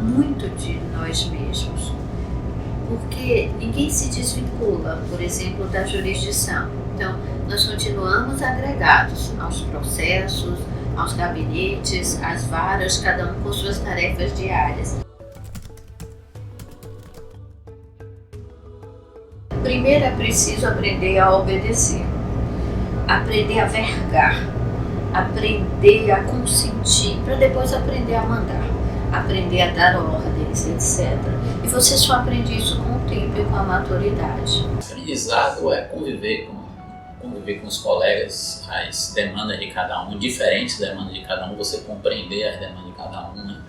muito de nós mesmos, porque ninguém se desvincula, por exemplo, da jurisdição. Então, nós continuamos agregados aos processos, aos gabinetes, às varas, cada um com suas tarefas diárias. Primeiro é preciso aprender a obedecer, aprender a vergar, aprender a consentir, para depois aprender a mandar, aprender a dar ordens, etc. E você só aprende isso com o tempo e com a maturidade. O aprendizado é conviver com os colegas, as demandas de cada um, diferentes demandas de cada um, você compreender as demandas de cada um, né?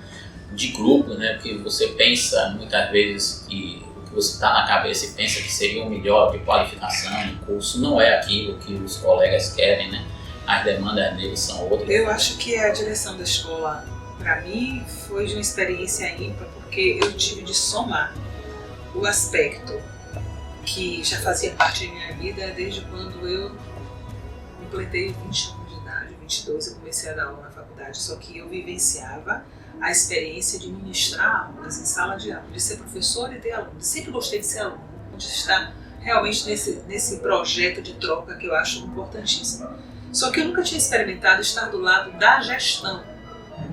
De grupo, né? Porque você pensa muitas vezes que o que você está na cabeça e pensa que seria o melhor de qualificação em curso, não é aquilo que os colegas querem, né? As demandas deles são outras. Eu acho que a direção da escola, para mim, foi de uma experiência ímpar, porque eu tive de somar o aspecto que já fazia parte da minha vida desde quando eu completei 20 anos de idade, 22, eu comecei a dar aula na faculdade, só que eu vivenciava a experiência de ministrar aulas em sala de aula, de ser professora e ter aluno. Sempre gostei de ser aluno, de estar realmente nesse projeto de troca que eu acho importantíssimo. Só que eu nunca tinha experimentado estar do lado da gestão,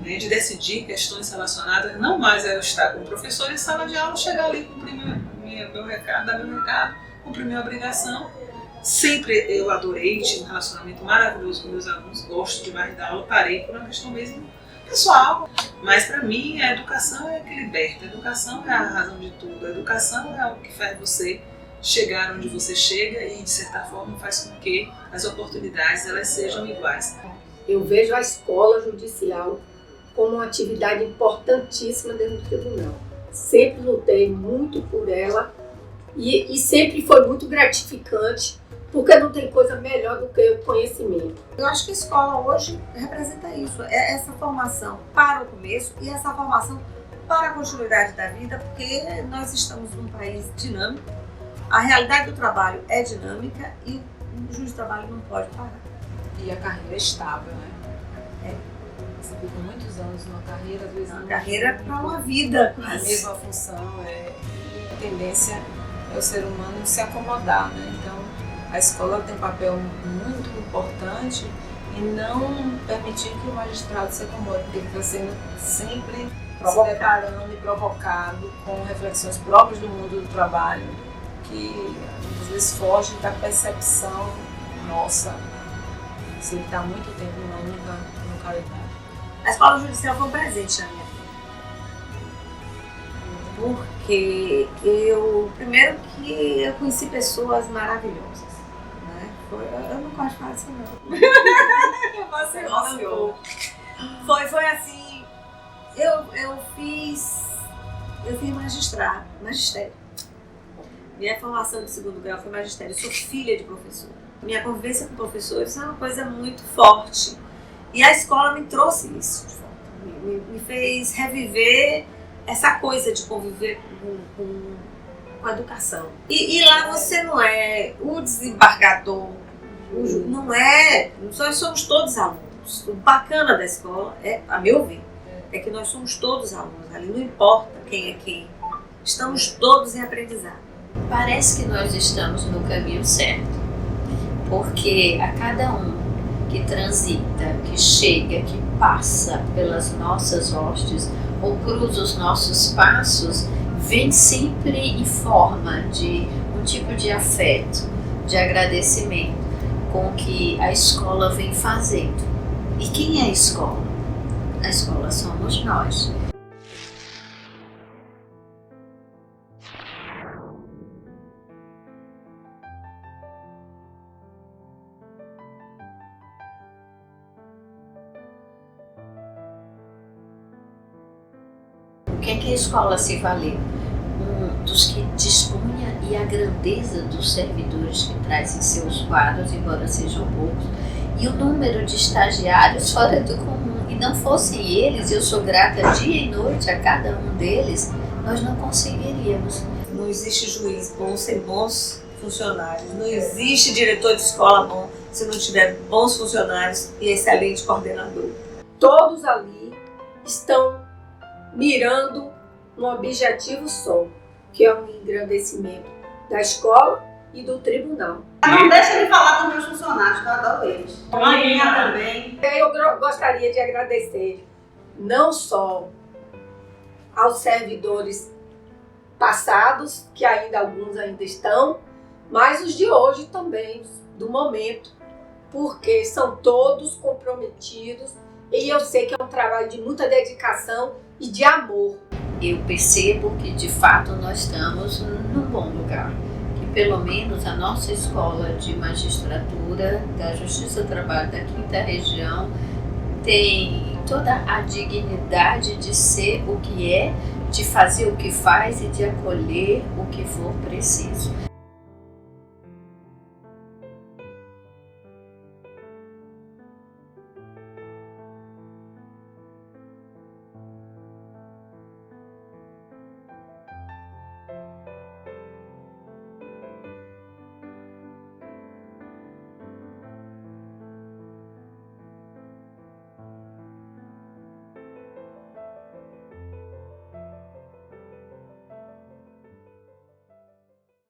né, de decidir questões relacionadas, não mais a eu estar como professor em sala de aula, chegar ali, cumprir meu recado, dar meu recado, cumprir minha obrigação. Sempre eu adorei, tive um relacionamento maravilhoso com meus alunos, gosto demais da aula, parei por uma questão mesmo pessoal. Mas para mim a educação é que liberta, a educação é a razão de tudo, a educação é o que faz você chegar onde você chega e de certa forma faz com que as oportunidades elas sejam iguais. Eu vejo a escola judicial como uma atividade importantíssima dentro do tribunal. Sempre lutei muito por ela e sempre foi muito gratificante, porque não tem coisa melhor do que o conhecimento. Eu acho que a escola hoje representa isso, é essa formação para o começo e essa formação para a continuidade da vida, porque nós estamos num país dinâmico, a realidade do trabalho é dinâmica e o juiz de trabalho não pode parar. E a carreira é estável, né? Você fica muitos anos numa carreira, às vezes uma carreira para uma vida. A mesma função, a tendência é o ser humano se acomodar, né? Então, a escola tem um papel muito importante em não permitir que o magistrado se acomode, porque ele está sendo sempre se deparando e provocado com reflexões próprias do mundo do trabalho, que às vezes foge da percepção nossa, se ele está há muito tempo numa única localidade. A escola judicial foi um presente na minha vida. Porque primeiro que eu conheci pessoas maravilhosas. Né? Eu não gosto de falar isso não. Você emocionou. Foi assim, eu fiz magistério. Minha formação de segundo grau foi magistério. Eu sou filha de professor. Minha convivência com professores é uma coisa muito forte. E a escola me trouxe isso de volta. Me fez reviver essa coisa de conviver com a educação. E lá você não é o desembargador, não é. Nós somos todos alunos. O bacana da escola, a meu ver, é que nós somos todos alunos. Ali não importa quem é quem. Estamos todos em aprendizado. Parece que nós estamos no caminho certo, porque a cada um que transita, que chega, que passa pelas nossas hostes ou cruza os nossos passos, vem sempre em forma de um tipo de afeto, de agradecimento com o que a escola vem fazendo. E quem é a escola? A escola somos nós. O que é que a escola se valeu? Dos que dispunha e a grandeza dos servidores que traz em seus quadros, embora sejam poucos, e o número de estagiários fora do comum. E não fossem eles, eu sou grata dia e noite a cada um deles, nós não conseguiríamos. Não existe juiz bom sem bons funcionários, não existe diretor de escola bom se não tiver bons funcionários e excelente coordenador. Todos ali estão mirando um objetivo só, que é o engrandecimento da escola e do tribunal. Não deixa de falar dos meus funcionários, que eu adoro eles. Maninha também. Eu gostaria de agradecer não só aos servidores passados, que alguns ainda estão, mas os de hoje também, do momento, porque são todos comprometidos e eu sei que é um trabalho de muita dedicação e de amor. Eu percebo que de fato nós estamos num bom lugar, que pelo menos a nossa escola de magistratura da Justiça do Trabalho da 5ª Região tem toda a dignidade de ser o que é, de fazer o que faz e de acolher o que for preciso.